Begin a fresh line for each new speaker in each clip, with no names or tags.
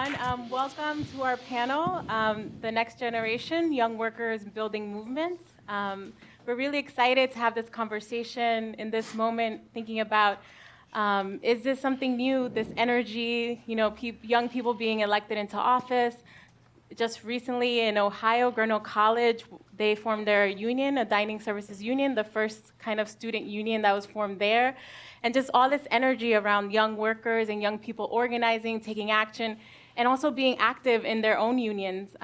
everyone. Welcome to our panel, The Next Generation, Young Workers Building Movements. We're really excited to have this conversation in this moment, thinking about, is this something new, this energy, young people being elected into office. Just recently in Ohio, Grinnell College, they formed their union, a dining services union, the first kind of student union that was formed there. And just all this energy around young workers and young people organizing, taking action, and also being active in their own unions.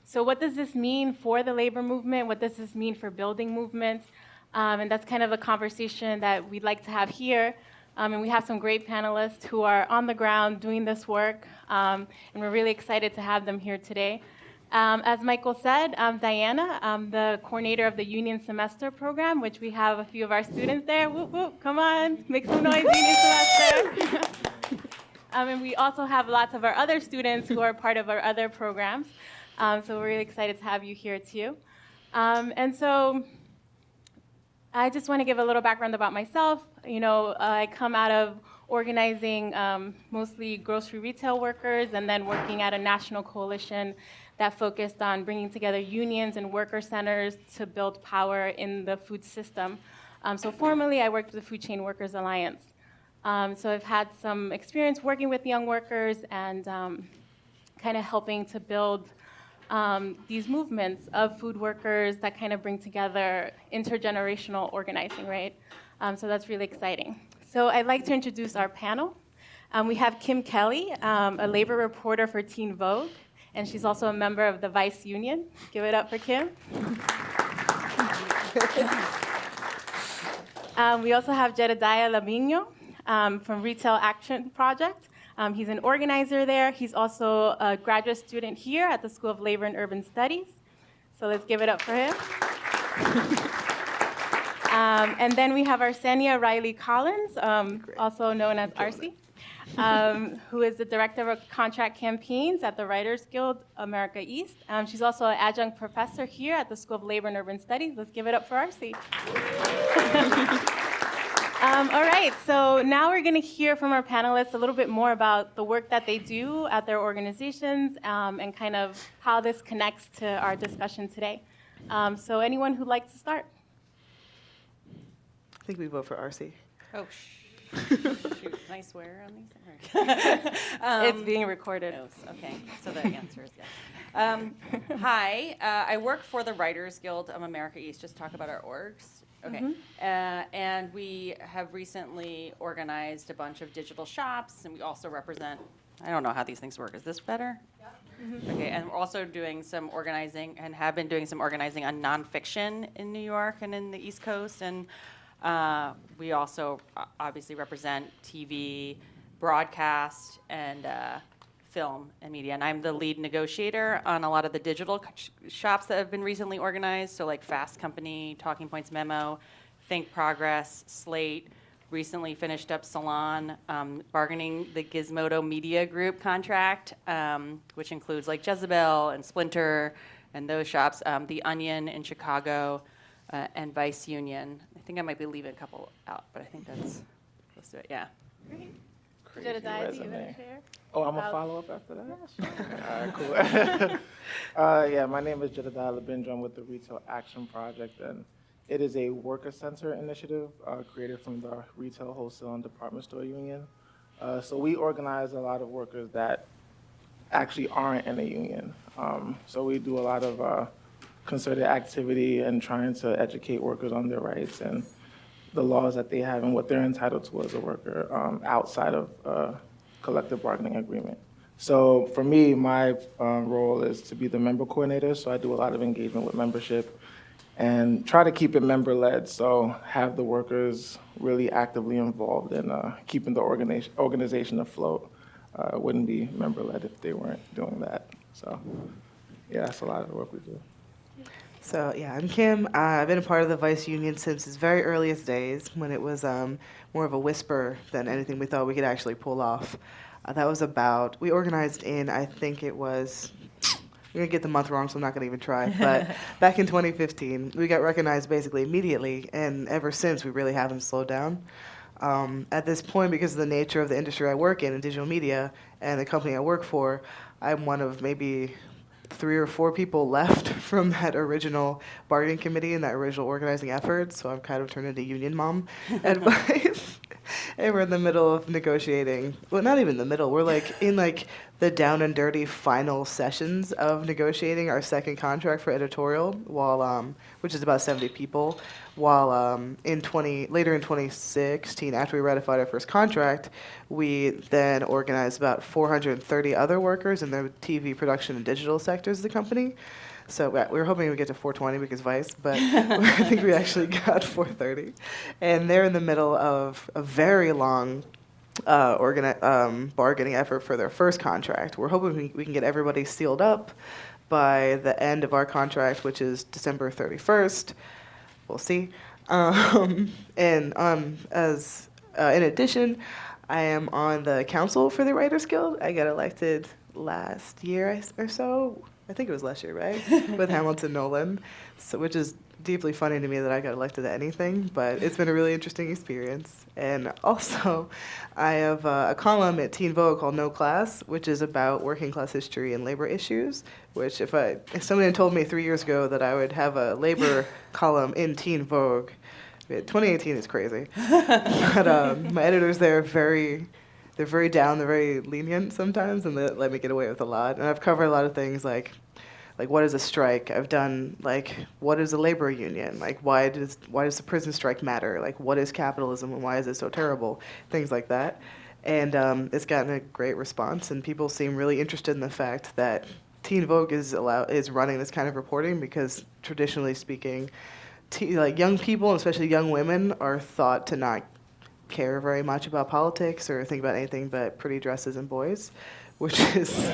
So what does this mean for the labor movement? What does this mean for building movements? And that's kind of a conversation that we'd like to have here. And we have some great panelists who are on the ground doing this work, and we're really excited to have them here today. As Michael said, I'm Diana. I'm the coordinator of the Union Semester Program, which we have a few of our students there. Whoop, whoop, come on, make some noise, Union Semester. And we also have lots of our other students who are part of our other programs. So we're really excited to have you here too. And so I just want to give a little background about myself. I come out of organizing mostly grocery retail workers and then working at a national coalition that focused on bringing together unions and worker centers to build power in the food system. So formally, I worked with the Food Chain Workers Alliance. So I've had some experience working with young workers and kind of helping to build these movements of food workers that kind of bring together intergenerational organizing, right? So that's really exciting. So I'd like to introduce our panel. We have Kim Kelly, a labor reporter for Teen Vogue, and she's also a member of the Vice Union. Give it up for Kim. We also have Jedidiah Labinjo from Retail Action Project. He's an organizer there. He's also a graduate student here at the School of Labor and Urban Studies. So let's give it up for him. And then we have Arsenia Reilly-Collins, also known as Arsie, who is the director of contract campaigns at the Writers Guild America East. She's also an adjunct professor here at the School of Labor and Urban Studies. Let's give it up for Arsie. All right, so now we're going to hear from our panelists a little bit more about the work that they do at their organizations and kind of how this connects to our discussion today. So anyone who'd like to start?
I think we vote for RC.
Oh, shoot. Can I swear on these?
It's being recorded.
Okay, so the answer is yes. Hi, I work for the Writers Guild of America East. Just talk about our orgs. Okay, and we have recently organized a bunch of digital shops, and we also represent, I don't know how these things work. Is this better? Yep. Okay, and we're also doing some organizing and have been doing some organizing on nonfiction in New York and in the East Coast, and we also obviously represent TV, broadcast, and film and media. And I'm the lead negotiator on a lot of the digital shops that have been recently organized. So like Fast Company, Talking Points Memo, Think Progress, Slate, recently finished up Salon, bargaining the Gizmodo Media Group contract, which includes like Jezebel and Splinter and those shops, The Onion in Chicago, and Vice Union. I think I might be leaving a couple out, but I think that's close to it, yeah.
Great.
Crazy
Jedidiah, do you
resume.
want to share?
Oh, I'm going to follow up after that?
Yeah, sure.
All right, cool. Yeah, my name is Jedidiah Labinjo. I'm with the Retail Action Project, and it is a worker center initiative created from the Retail, Wholesale, and Department Store Union. So we organize a lot of workers that actually aren't in a union. So we do a lot of concerted activity and trying to educate workers on their rights and the laws that they have and what they're entitled to as a worker outside of collective bargaining agreement. So for me, my role is to be the member coordinator. So I do a lot of engagement with membership and try to keep it member-led. So have the workers really actively involved in keeping the organization afloat. It wouldn't be member-led if they weren't doing that. So yeah, that's a lot of the work we do.
So yeah, I'm Kim. I've been a part of the Vice Union since its very earliest days when it was more of a whisper than anything we thought we could actually pull off. That was about, we organized in, I think it was, I'm going to get the month wrong, so I'm not going to even try, but back in 2015, we got recognized basically immediately, and ever since we really haven't slowed down. At this point, because of the nature of the industry I work in digital media, and the company I work for, I'm one of maybe 3 or 4 people left from that original bargaining committee and that original organizing effort. So I'm kind of turned into union mom advice. And we're in the middle of negotiating. Well, not even the middle. We're like in like the down and dirty final sessions of negotiating our second contract for editorial, while which is about 70 people. While later in 2016, after we ratified our first contract, we then organized about 430 other workers in the TV production and digital sectors of the company. So we were hoping we get to 420 because Vice, but I think we actually got 430. And they're in the middle of a very long bargaining effort for their first contract. We're hoping we can get everybody sealed up by the end of our contract, which is December 31st. We'll see. In addition, I am on the council for the Writers Guild. I got elected last year or so. I think it was last year, right? With Hamilton Nolan, which is deeply funny to me that I got elected to anything, but it's been a really interesting experience. And also, I have a column at Teen Vogue called No Class, which is about working class history and labor issues, which if somebody had told me 3 years ago that I would have a labor column in Teen Vogue, 2018 is crazy. But my editors there they're very down, they're very lenient sometimes, and they let me get away with a lot. And I've covered a lot of things like what is a strike? I've done what is a labor union? Why does the prison strike matter? What is capitalism and why is it so terrible? Things like that. And it's gotten a great response, and people seem really interested in the fact that Teen Vogue is running this kind of reporting because traditionally speaking, young people, and especially young women, are thought to not care very much about politics or think about anything but pretty dresses and boys, which is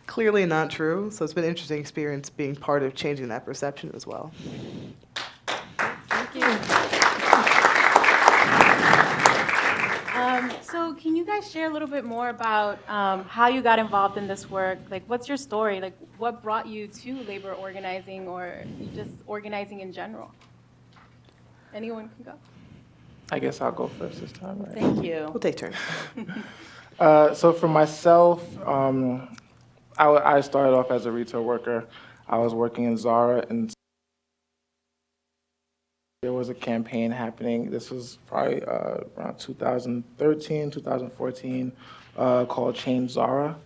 clearly not true. So it's been an interesting experience being part of changing that perception as well.
Thank you. So can you guys share a little bit more about how you got involved in this work? What's your story? What brought you to labor organizing or just organizing in general? Anyone can go.
I guess I'll go first this time, right?
Thank you.
We'll take turns.
So for myself, I started off as a retail worker. I was working in Zara, and there was a campaign happening. This was probably around 2013, 2014, called Change Zara.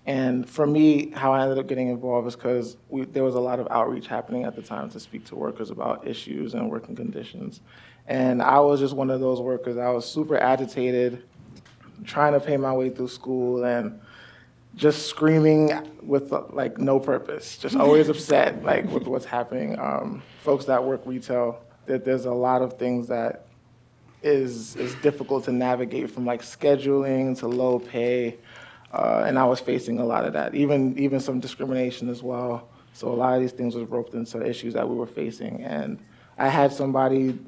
And for me, how I ended up getting involved is because there was a lot of outreach happening at the time to speak to workers about issues and working conditions. And I was just one of those workers. I was super agitated, trying to pay my way through school and just screaming with no purpose, just always upset with what's happening. Folks that work retail, there's a lot of things that is difficult to navigate, from scheduling to low pay, and I was facing a lot of that, even some discrimination as well. So a lot of these things was roped into issues that we were facing, and I had somebody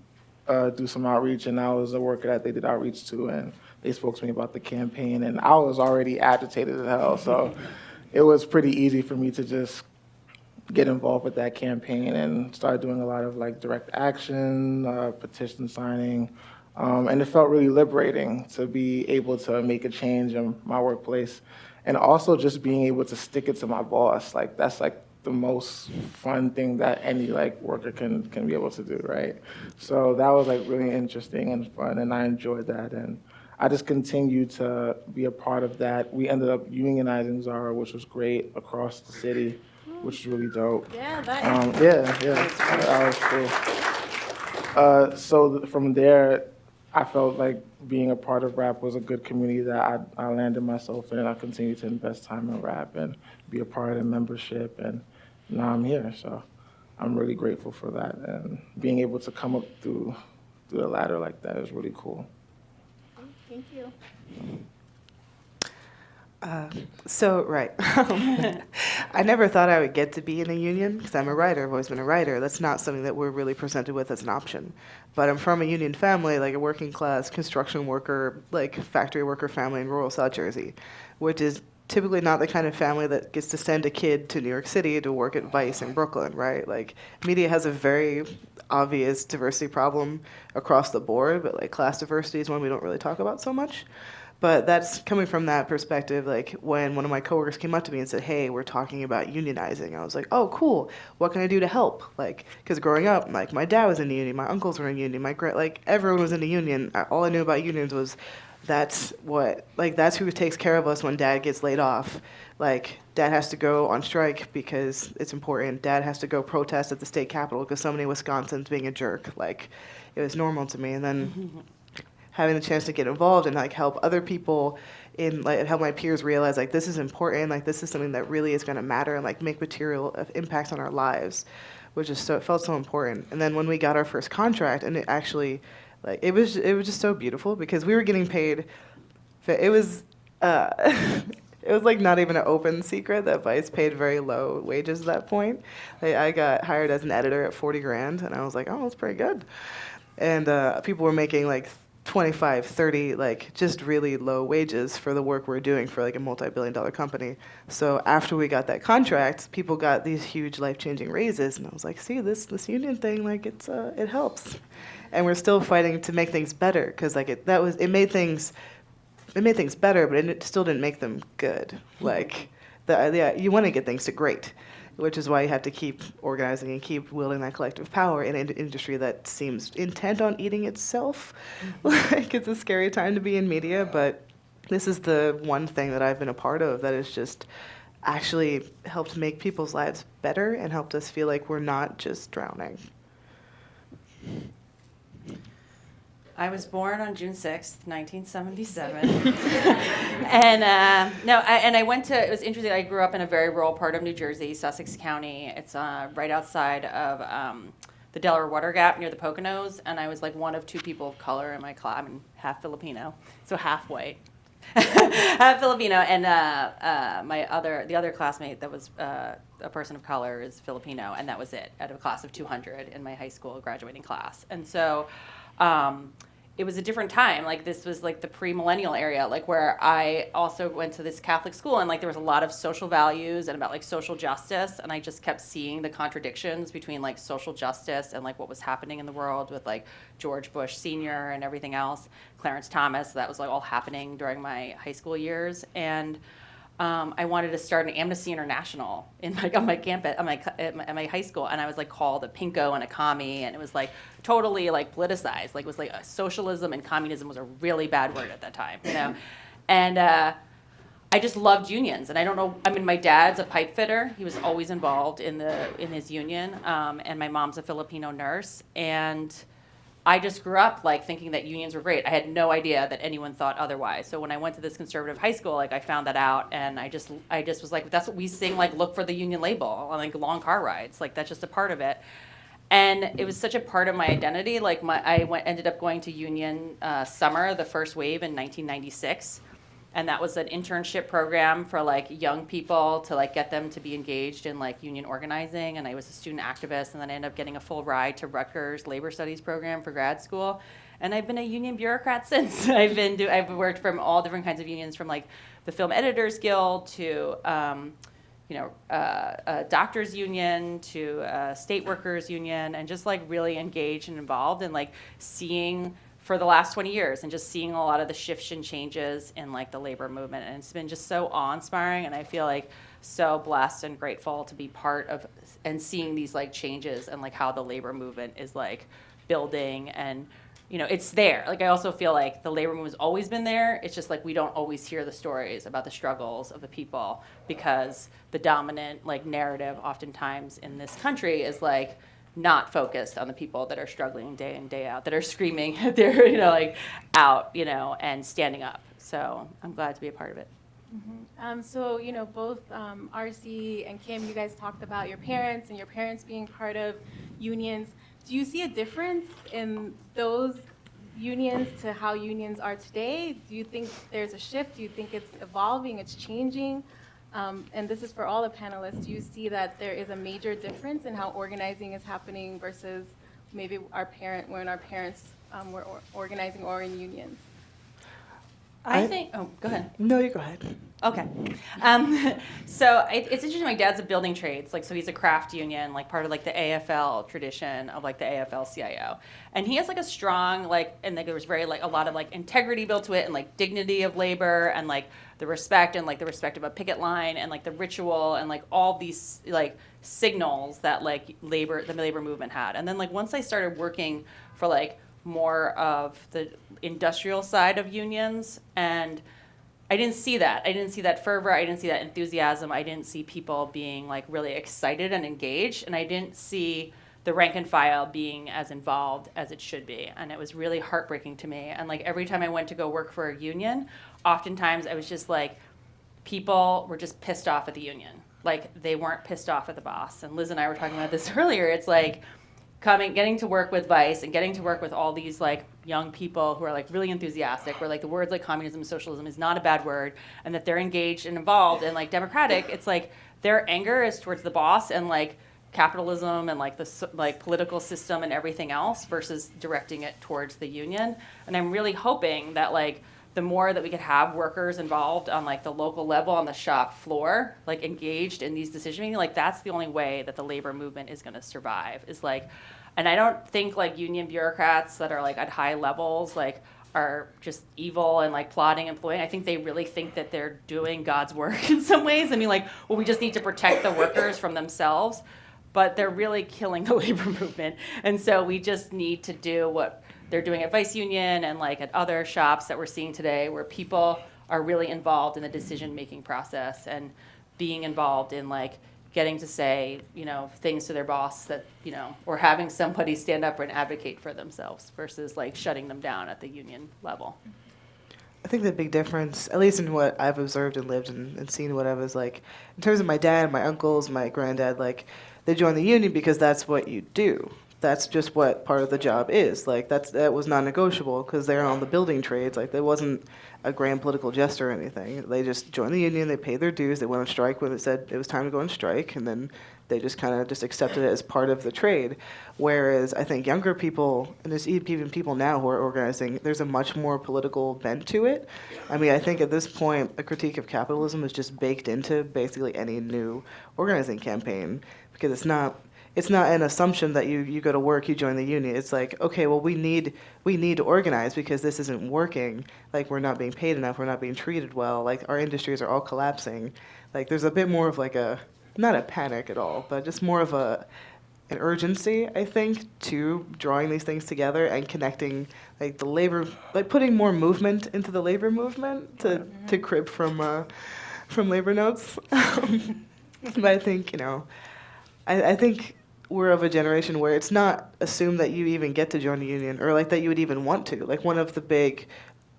do some outreach, and I was a worker that they did outreach to, and they spoke to me about the campaign, and I was already agitated as hell, so it was pretty easy for me to just get involved with that campaign and start doing a lot of direct action, petition signing, and it felt really liberating to be able to make a change in my workplace, and also just being able to stick it to my boss. That's the most fun thing that any worker can be able to do, right? So that was really interesting and fun, and I enjoyed that, and I just continued to be a part of that. We ended up unionizing Zara, which was great, across the city, which was really dope.
Yeah, that
That was cool. So from there, I felt like being a part of rap was a good community that I landed myself in. I continued to invest time in rap and be a part of the membership, and now I'm here. So I'm really grateful for that, and being able to come up through the ladder like that is really cool.
Thank you.
Right. I never thought I would get to be in a union because I'm a writer. I've always been a writer. That's not something that we're really presented with as an option. But I'm from a union family, a working class construction worker, factory worker family in rural South Jersey, which is typically not the kind of family that gets to send a kid to New York City to work at Vice in Brooklyn, right? Like, media has a very obvious diversity problem across the board, but like class diversity is one we don't really talk about so much. But that's coming from that perspective. Like when one of my coworkers came up to me and said, "Hey, we're talking about unionizing," I was like, "Oh, cool. What can I do to help?" Like, because growing up, like my dad was in a union, my uncles were in a union, like everyone was in a union. All I knew about unions was that's who takes care of us when dad gets laid off. Like, dad has to go on strike because it's important. Dad has to go protest at the state capitol because somebody in Wisconsin's being a jerk. Like, it was normal to me. And then having the chance to get involved and like help other people in like help my peers realize like this is important, like this is something that really is going to matter and like make material impacts on our lives, which is so, it felt so important. And then when we got our first contract, and it actually like it was just so beautiful because we were getting paid. It was it was like not even an open secret that Vice paid very low wages at that point. Like, I got hired as an editor at 40 grand, and I was like, oh, that's pretty good. And people were making like 25, 30, like just really low wages for the work we're doing for like a multi-billion-dollar company. So after we got that contract, people got these huge life-changing raises, and I was like, see, this union thing, like it helps. And we're still fighting to make things better because like it made things better, but it still didn't make them good. Like you want to get things to great, which is why you have to keep organizing and keep wielding that collective power in an industry that seems intent on eating itself. Like, it's a scary time to be in media, but this is the one thing that I've been a part of that has just actually helped make people's lives better and helped us feel like we're not just drowning.
I was born on June 6th, 1977. And I went to, it was interesting, I grew up in a very rural part of New Jersey, Sussex County. It's right outside of the Delaware Water Gap near the Poconos, and I was like one of two people of color in my class. I'm half Filipino, so half white. Half Filipino, and the other classmate that was a person of color is Filipino, and that was it, out of a class of 200 in my high school graduating class. And so it was a different time. Like, this was like the pre-millennial area, like where I also went to this Catholic school, and like there was a lot of social values and about like social justice, and I just kept seeing the contradictions between like social justice and like what was happening in the world with like George Bush Sr. and everything else, Clarence Thomas. That was like all happening during my high school years. And I wanted to start an Amnesty International on my campus, at my high school, and I was like called a pinko and a commie, and it was like totally like politicized. Like, it was like socialism and communism was a really bad word at that time, you know. And I just loved unions, and I don't know. I mean, my dad's a pipe fitter; he was always involved in his union, and my mom's a Filipino nurse, and I just grew up like thinking that unions were great. I had no idea that anyone thought otherwise. So when I went to this conservative high school, like I found that out, and I just was like, that's what we sing, like look for the union label on like long car rides. Like, that's just a part of it. And it was such a part of my identity. Like, ended up going to union summer, the first wave in 1996. And that was an internship program for like young people to like get them to be engaged in like union organizing. And I was a student activist, and then I ended up getting a full ride to Rutgers Labor Studies program for grad school. And I've been a union bureaucrat since. I've worked from all different kinds of unions, from like the Film Editors Guild to doctors union to state workers union, and just like really engaged and involved, and like seeing for the last 20 years, and just seeing a lot of the shifts and changes in like the labor movement. And it's been just so awe-inspiring, and I feel like so blessed and grateful to be part of and seeing these like changes and like how the labor movement is like building. And you know, it's there. Like, I also feel like the labor movement has always been there. It's just like we don't always hear the stories about the struggles of the people, because the dominant like narrative oftentimes in this country is like not focused on the people that are struggling day in, day out, that are screaming, they're, you know, like out, you know, and standing up. So I'm glad to be a part of it.
Mm-hmm. So, you know, both RC and Kim, you guys talked about your parents and your parents being part of unions. Do you see a difference in those unions to how unions are today? Do you think there's a shift? Do you think it's evolving, it's changing? And this is for all the panelists. Do you see that there is a major difference in how organizing is happening versus maybe when our parents were organizing or in unions?
I think, oh, go ahead.
No, you go ahead.
Okay. So it's interesting, my dad's a building trades, like, so he's a craft union, like part of like the AFL tradition of like the AFL-CIO. And he has like a strong, like, and like there was very like a lot of like integrity built to it and like dignity of labor and like the respect and like the respect of a picket line and like the ritual and like all these like signals that like the labor movement had. And then like once I started working for like more of the industrial side of unions, and I didn't see that. I didn't see that fervor. I didn't see that enthusiasm. I didn't see people being like really excited and engaged. And I didn't see the rank and file being as involved as it should be. And it was really heartbreaking to me. And like every time I went to go work for a union, oftentimes I was just like, people were just pissed off at the union. Like they weren't pissed off at the boss. And Liz and I were talking about this earlier. It's like, getting to work with Vice and getting to work with all these like young people who are like really enthusiastic, where like the words like communism and socialism is not a bad word, and that they're engaged and involved and like democratic. It's like their anger is towards the boss and like capitalism and like the like political system and everything else versus directing it towards the union. And I'm really hoping that like the more that we could have workers involved on like the local level on the shop floor, like engaged in these decision making, like that's the only way that the labor movement is going to survive, is like, and I don't think like union bureaucrats that are like at high levels like are just evil and like plotting and ploying. I think they really think that they're doing God's work in some ways. I mean, like, well, we just need to protect the workers from themselves, but they're really killing the labor movement. And so we just need to do what they're doing at Vice Union and like at other shops that we're seeing today, where people are really involved in the decision-making process and being involved in like getting to say, you know, things to their boss that, you know, or having somebody stand up and advocate for themselves versus like shutting them down at the union level.
I think the big difference, at least in what I've observed and lived and seen what I was like, in terms of my dad, my uncles, my granddad, like they joined the union because that's what you do. That's just what part of the job is. Like that was non-negotiable because they're on the building trades. Like there wasn't a grand political gesture or anything. They just joined the union. They paid their dues. They went on strike when it said it was time to go on strike, and then they just kind of just accepted it as part of the trade. Whereas I think younger people, and there's even people now who are organizing, there's a much more political bent to it. I mean, I think at this point, a critique of capitalism is just baked into basically any new organizing campaign, because it's not an assumption that you go to work, you join the union. It's like, okay, well, we need to organize because this isn't working. Like, we're not being paid enough, we're not being treated well. Like, our industries are all collapsing. Like, there's a bit more of like not a panic at all, but just more of an urgency, I think, to drawing these things together and connecting like the labor, like putting more movement into the labor movement, to crib from labor notes. But I think, you know, I think we're of a generation where it's not assumed that you even get to join a union or like that you would even want to. Like one of the big,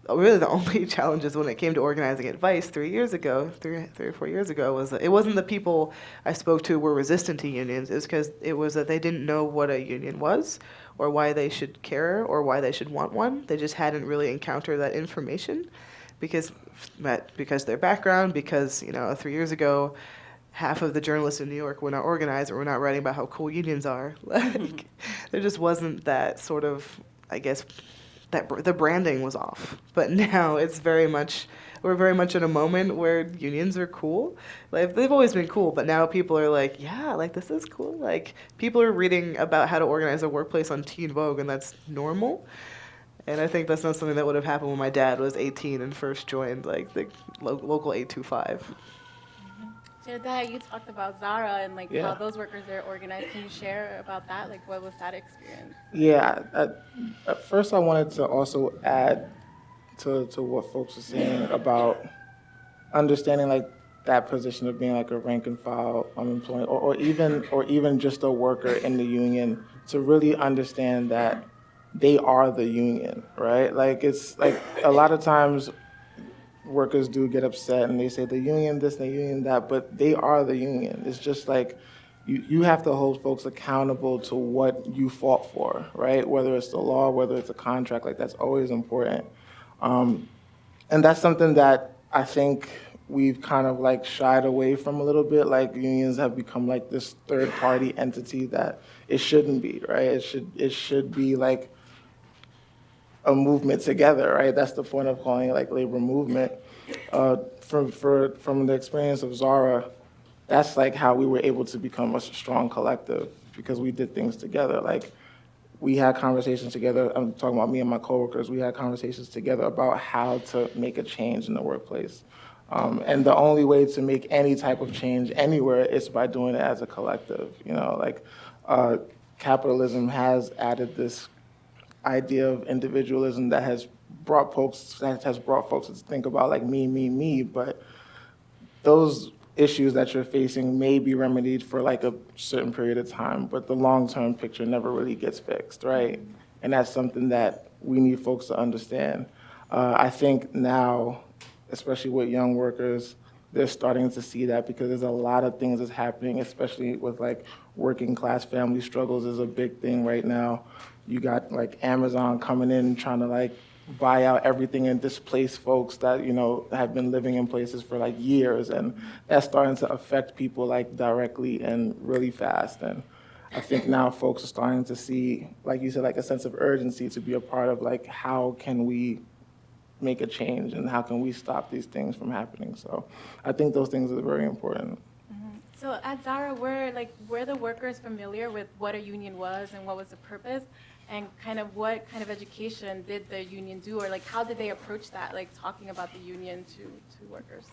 really the only challenges when it came to organizing at Vice 3 or 4 years ago was that it wasn't the people I spoke to were resistant to unions. It was because it was that they didn't know what a union was or why they should care or why they should want one. They just hadn't really encountered that information because their background, because, you know, 3 years ago, half of the journalists in New York were not organized or were not writing about how cool unions are. Like, there just wasn't that sort of, I guess, that the branding was off. But now it's we're very much in a moment where unions are cool. Like, they've always been cool, but now people are like, yeah, like this is cool. Like, people are reading about how to organize a workplace on Teen Vogue, and that's normal. And I think that's not something that would have happened when my dad was 18 and first joined like the local 825.
Jedidiah, you talked about Zara and like
Yeah.
how those workers are organized. Can you share about that? Like, what was that experience?
Yeah, at first I wanted to also add to what folks are saying about understanding like that position of being like a rank and file employee or even just a worker in the union, to really understand that they are the union, right? Like, it's like a lot of times workers do get upset and they say the union this and the union that, but they are the union. It's just like you have to hold folks accountable to what you fought for, right? Whether it's the law, whether it's a contract, like that's always important. And that's something that I think we've kind of like shied away from a little bit. Like, unions have become like this third party entity that it shouldn't be, right? It should be like a movement together, right? That's the point of calling it like labor movement. From the experience of Zara, that's like how we were able to become a strong collective because we did things together. Like we had conversations together. I'm talking about me and my coworkers. We had conversations together about how to make a change in the workplace. And the only way to make any type of change anywhere is by doing it as a collective. You know, like capitalism has added this idea of individualism that has brought folks to think about like me, but those issues that you're facing may be remedied for like a certain period of time, but the long-term picture never really gets fixed, right? And that's something that we need folks to understand. I think now, especially with young workers, they're starting to see that because there's a lot of things that's happening, especially with like working class family struggles is a big thing right now. You got like Amazon coming in trying to like buy out everything and displace folks that, you know, have been living in places for like years. And that's starting to affect people like directly and really fast. And I think now folks are starting to see, like you said, like a sense of urgency to be a part of like, how can we make a change and how can we stop these things from happening? So I think those things are very important.
So at Zara, were the workers familiar with what a union was and what was the purpose? And kind of what kind of education did the union do, or like how did they approach that, like talking about the union to workers?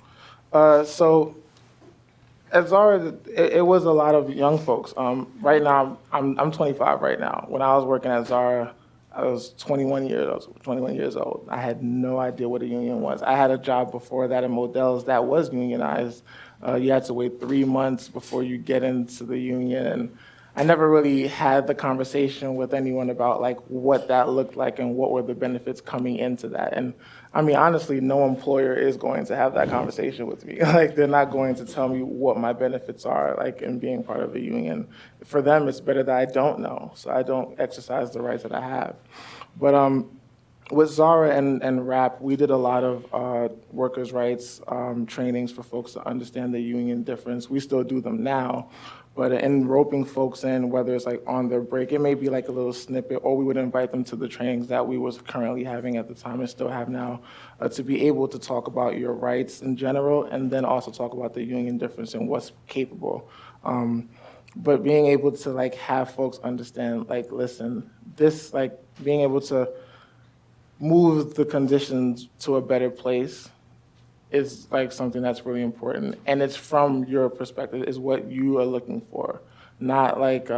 So at Zara, it was a lot of young folks. Right now, I'm 25 right now. When I was working at Zara, I was 21 years old. I had no idea what a union was. I had a job before that in Modell's that was unionized. You had to wait 3 months before you get into the union, and I never really had the conversation with anyone about like what that looked like and what were the benefits coming into that. And I mean, honestly, no employer is going to have that conversation with me. Like they're not going to tell me what my benefits are like in being part of a union. For them, it's better that I don't know, so I don't exercise the rights that I have. But with Zara and RAP, we did a lot of workers' rights trainings for folks to understand the union difference. We still do them now. But in roping folks in, whether it's like on their break, it may be like a little snippet, or we would invite them to the trainings that we was currently having at the time and still have now, to be able to talk about your rights in general, and then also talk about the union difference and what's capable. But being able to like have folks understand, like, listen, this, like being able to move the conditions to a better place is like something that's really important, and it's from your perspective, is what you are looking for, not like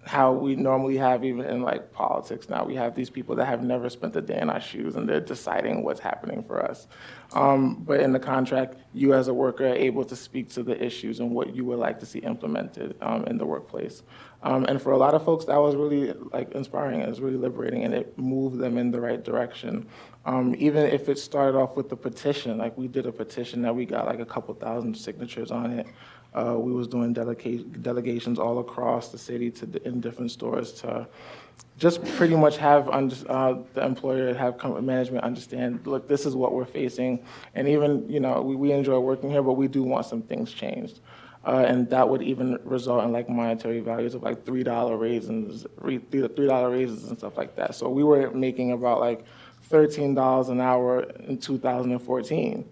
how we normally have even in like politics now. We have these people that have never spent a day in our shoes and they're deciding what's happening for us. But in the contract, you as a worker are able to speak to the issues and what you would like to see implemented in the workplace. And for a lot of folks, that was really like inspiring. It was really liberating, and it moved them in the right direction. Even if it started off with the petition, like we did a petition that we got like a couple thousand signatures on it. We was doing delegations all across the city in different stores to just pretty much have the employer, have management understand, look, this is what we're facing. And even, you know, we enjoy working here, but we do want some things changed. And that would even result in like monetary values of like $3 raises, $3 raises and stuff like that. So we were making about like $13 an hour in 2014.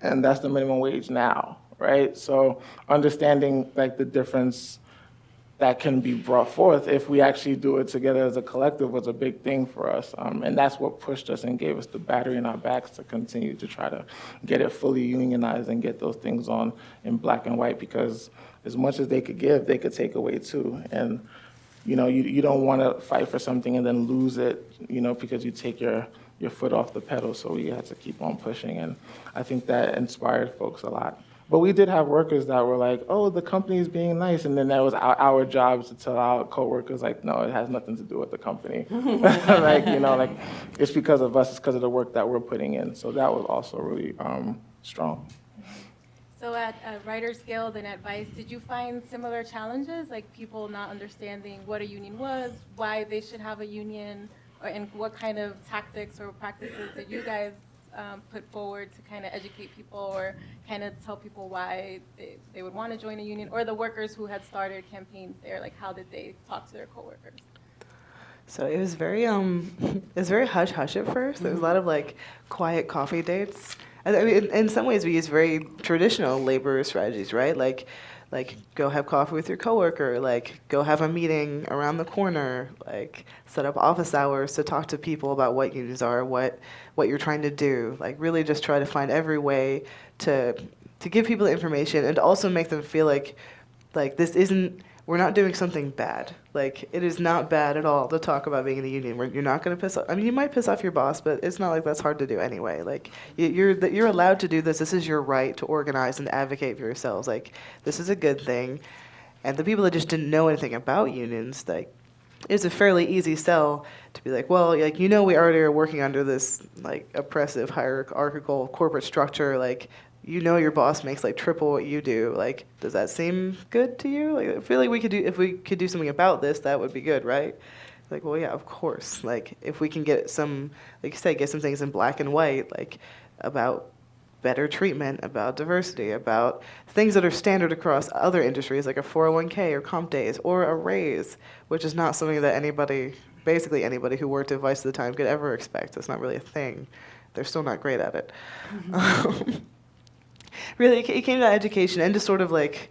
And that's the minimum wage now. Right? So understanding like the difference that can be brought forth if we actually do it together as a collective was a big thing for us. And that's what pushed us and gave us the battery in our backs to continue to try to get it fully unionized and get those things on in black and white, because as much as they could give, they could take away too. And you know, you don't want to fight for something and then lose it, you know, because you take your foot off the pedal. So we had to keep on pushing. And I think that inspired folks a lot. But we did have workers that were like, oh, the company is being nice. And then that was our job to tell our coworkers, like, no, it has nothing to do with the company. Like, you know, like, it's because of us, it's because of the work that we're putting in. So that was also really strong.
So at Writers Guild and at Vice, did you find similar challenges, like people not understanding what a union was, why they should have a union, and what kind of tactics or practices did you guys put forward to kind of educate people or kind of tell people why they would want to join a union, or the workers who had started campaigns there, like how did they talk to their coworkers?
So it was very it was very hush hush at first. There was a lot of like quiet coffee dates. I mean, in some ways, we use very traditional labor strategies, right? Like go have coffee with your coworker. Like go have a meeting around the corner. Like set up office hours to talk to people about what unions are, what you're trying to do. Like really just try to find every way to give people information and to also make them feel like this isn't, we're not doing something bad. Like it is not bad at all to talk about being in the union. You're not going to piss off. I mean, you might piss off your boss, but it's not like that's hard to do anyway. Like you're allowed to do this. This is your right to organize and advocate for yourselves. Like this is a good thing. And the people that just didn't know anything about unions, like it's a fairly easy sell to be like, well, like we already are working under this like oppressive hierarchical corporate structure. Like your boss makes like triple what you do. Like, does that seem good to you? Like, I feel like if we could do something about this, that would be good, right? Like, well, yeah, of course. Like, if we can get some, like you said, get some things in black and white, like about better treatment, about diversity, about things that are standard across other industries, like a 401k or comp days or a raise, which is not something that basically anybody who worked at Vice at the time could ever expect. That's not really a thing. They're still not great at it. Really, it came to education and to sort of like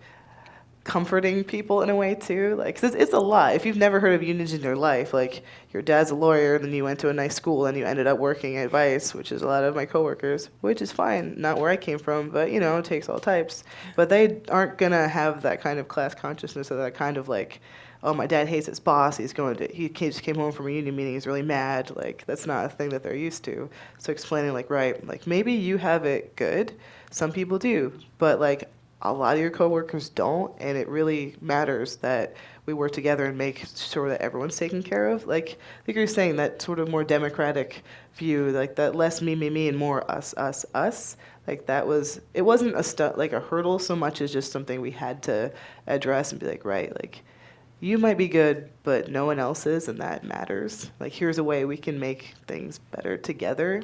comforting people in a way too. Like, 'cause it's a lot. If you've never heard of unions in your life, like your dad's a lawyer, and then you went to a nice school and you ended up working at Vice, which is a lot of my coworkers, which is fine, not where I came from, but it takes all types. But they aren't gonna have that kind of class consciousness or that kind of like, oh, my dad hates his boss. He just came home from a union meeting. He's really mad. Like, that's not a thing that they're used to. So explaining like, right, like maybe you have it good. Some people do, but like a lot of your coworkers don't, and it really matters that we work together and make sure that everyone's taken care of. Like I think you're saying that sort of more democratic view, like that less me and more us. Like it wasn't like a hurdle so much as just something we had to address and be like, right, like you might be good, but no one else is, and that matters. Like here's a way we can make things better together.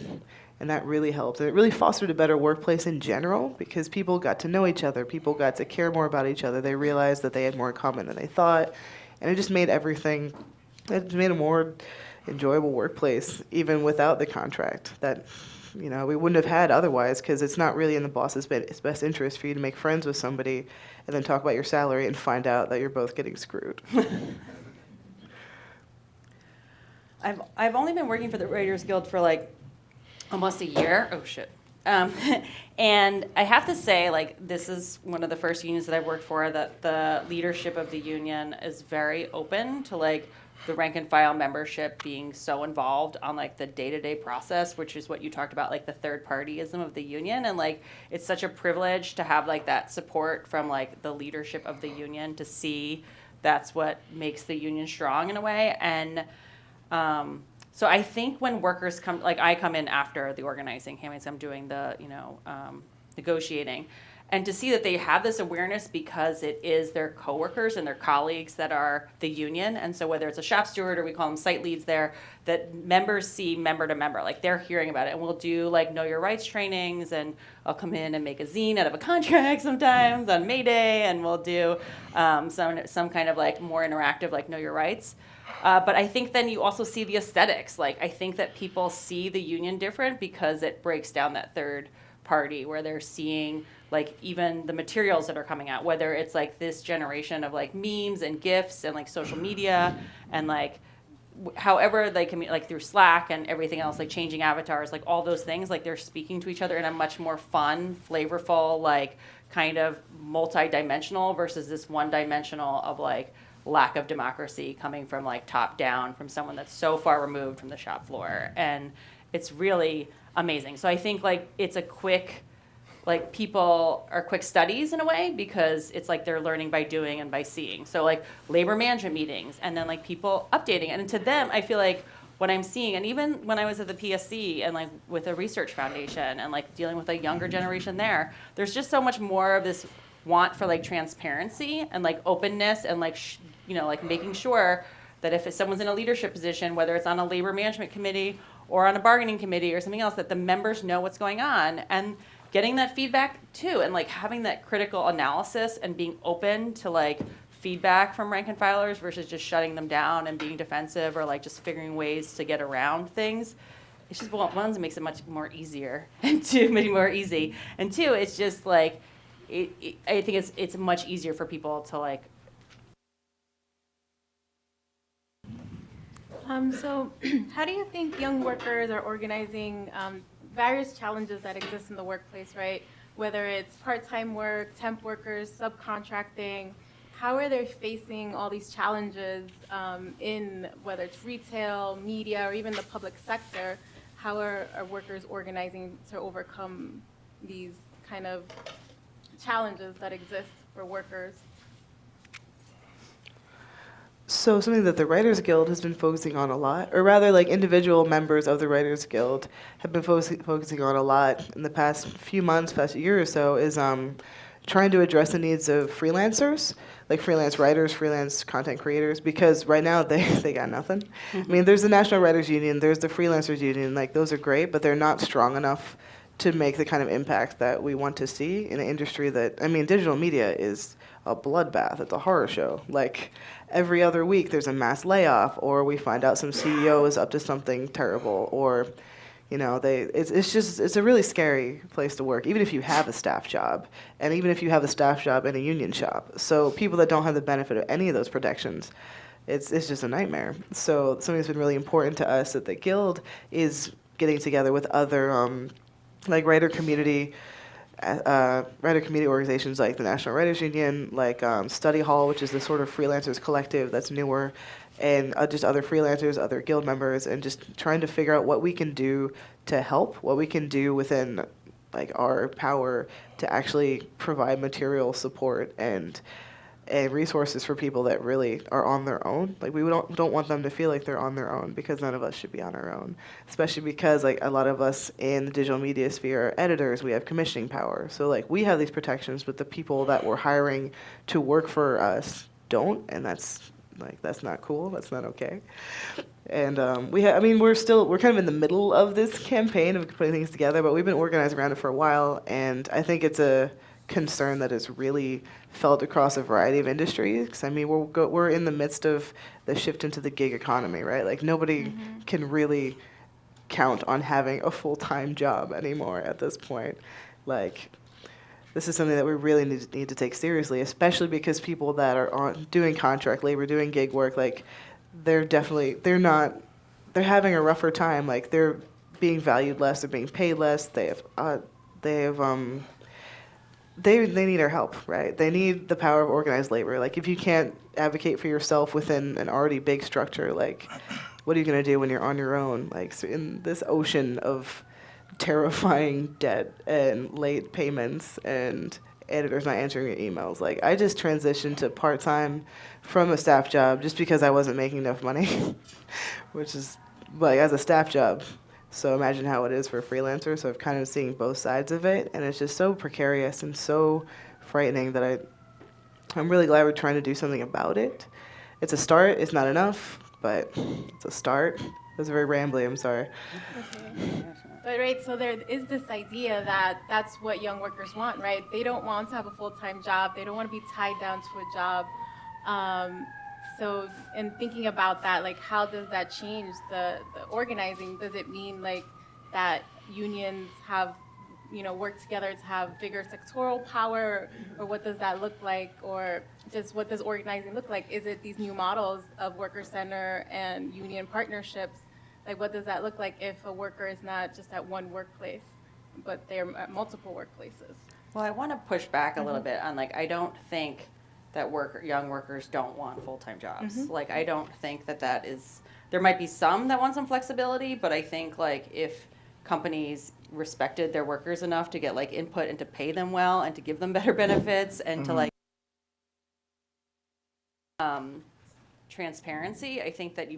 And that really helped. And it really fostered a better workplace in general because people got to know each other. People got to care more about each other. They realized that they had more in common than they thought. And it just made it made a more enjoyable workplace, even without the contract that, we wouldn't have had otherwise, because it's not really in the boss's best interest for you to make friends with somebody and then talk about your salary and find out that you're both getting screwed.
I've only been working for the Writers Guild for like almost a year. Oh shit. And I have to say, like, this is one of the first unions that I've worked for that the leadership of the union is very open to like the rank and file membership being so involved on like the day-to-day process, which is what you talked about, like the third partyism of the union. And like, it's such a privilege to have like that support from like the leadership of the union to see that's what makes the union strong in a way. And, so I think when workers come, like I come in after the organizing, I'm doing the, negotiating, and to see that they have this awareness because it is their coworkers and their colleagues that are the union. And so whether it's a shop steward or we call them site leads there, that members see member to member, like they're hearing about it. And we'll do like know your rights trainings, and I'll come in and make a zine out of a contract sometimes on May Day, and we'll do some kind of like more interactive, like know your rights. But I think then you also see the aesthetics. Like I think that people see the union different because it breaks down that third party where they're seeing like even the materials that are coming out, whether it's like this generation of like memes and GIFs and like social media and like however they can, like through Slack and everything else, like changing avatars, like all those things, like they're speaking to each other in a much more fun, flavorful, like kind of multi-dimensional versus this one-dimensional of like lack of democracy coming from like top down from someone that's so far removed from the shop floor. And it's really amazing. So I think like it's a quick, like people are quick studies in a way because it's like they're learning by doing and by seeing. So like labor management meetings and then like people updating it. And to them, I feel like what I'm seeing, and even when I was at the PSC and like with a research foundation and like dealing with a younger generation there's just so much more of this want for like transparency and like openness and like like making sure that if someone's in a leadership position, whether it's on a labor management committee or on a bargaining committee or something else, that the members know what's going on and getting that feedback too, and like having that critical analysis and being open to like feedback from rank and filers versus just shutting them down and being defensive or like just figuring ways to get around things. It's just one, it makes it much more easier, and two, much more easy, and two, it's just like, I think it's much easier for people to like.
So how do you think young workers are organizing various challenges that exist in the workplace, right? Whether it's part-time work, temp workers, subcontracting, how are they facing all these challenges in whether it's retail, media, or even the public sector? How are workers organizing to overcome these kind of challenges that exist for workers?
So something that the Writers Guild has been focusing on a lot, or rather like individual members of the Writers Guild have been focusing on a lot in the past few months, past year or so, is trying to address the needs of freelancers, like freelance writers, freelance content creators, because right now they got nothing. I mean, there's the National Writers Union, there's the Freelancers Union, like those are great, but they're not strong enough to make the kind of impact that we want to see in an industry that, I mean, digital media is a bloodbath. It's a horror show. Like every other week there's a mass layoff, or we find out some CEO is up to something terrible, or you know, it's a really scary place to work, even if you have a staff job, and even if you have a staff job in a union shop. So people that don't have the benefit of any of those protections, it's just a nightmare. So something that's been really important to us at the Guild is getting together with other like writer community organizations like the National Writers Union, like Study Hall, which is the sort of freelancers collective that's newer, and just other freelancers, other Guild members, and just trying to figure out what we can do to help, what we can do within like our power to actually provide material support and resources for people that really are on their own. Like we don't want them to feel like they're on their own, because none of us should be on our own, especially because like a lot of us in the digital media sphere are editors, we have commissioning power. So like we have these protections, but the people that we're hiring to work for us don't, and that's not cool, that's not okay. And we're kind of in the middle of this campaign of putting things together, but we've been organized around it for a while, and I think it's a concern that is really felt across a variety of industries. I mean, we're in the midst of the shift into the gig economy, right? Like nobody can really count on having a full-time job anymore at this point. Like this is something that we really need to take seriously, especially because people that are doing contract labor, doing gig work, like they're having a rougher time. Like they're being valued less, they're being paid less. They need our help, right? They need the power of organized labor. Like if you can't advocate for yourself within an already big structure, like what are you gonna do when you're on your own? Like so in this ocean of terrifying debt and late payments and editors not answering your emails. Like I just transitioned to part-time from a staff job just because I wasn't making enough money, which is like as a staff job. So imagine how it is for a freelancer. So I've kind of seen both sides of it, and it's just so precarious and so frightening that I'm really glad we're trying to do something about it. It's a start. It's not enough, but it's a start. It was very rambly. I'm sorry.
Okay. But right, so there is this idea that that's what young workers want, right? They don't want to have a full-time job. They don't want to be tied down to a job. So in thinking about that, like how does that change the organizing? Does it mean like that unions have, work together to have bigger sectoral power, or what does that look like? Or just what does organizing look like? Is it these new models of worker center and union partnerships? Like what does that look like if a worker is not just at one workplace, but they're at multiple workplaces?
Well, I want to push back a little bit on like, I don't think that young workers don't want full-time jobs. Like, I don't think that is, there might be some that want some flexibility, but I think like if companies respected their workers enough to get like input and to pay them well and to give them better benefits and to like transparency, I think that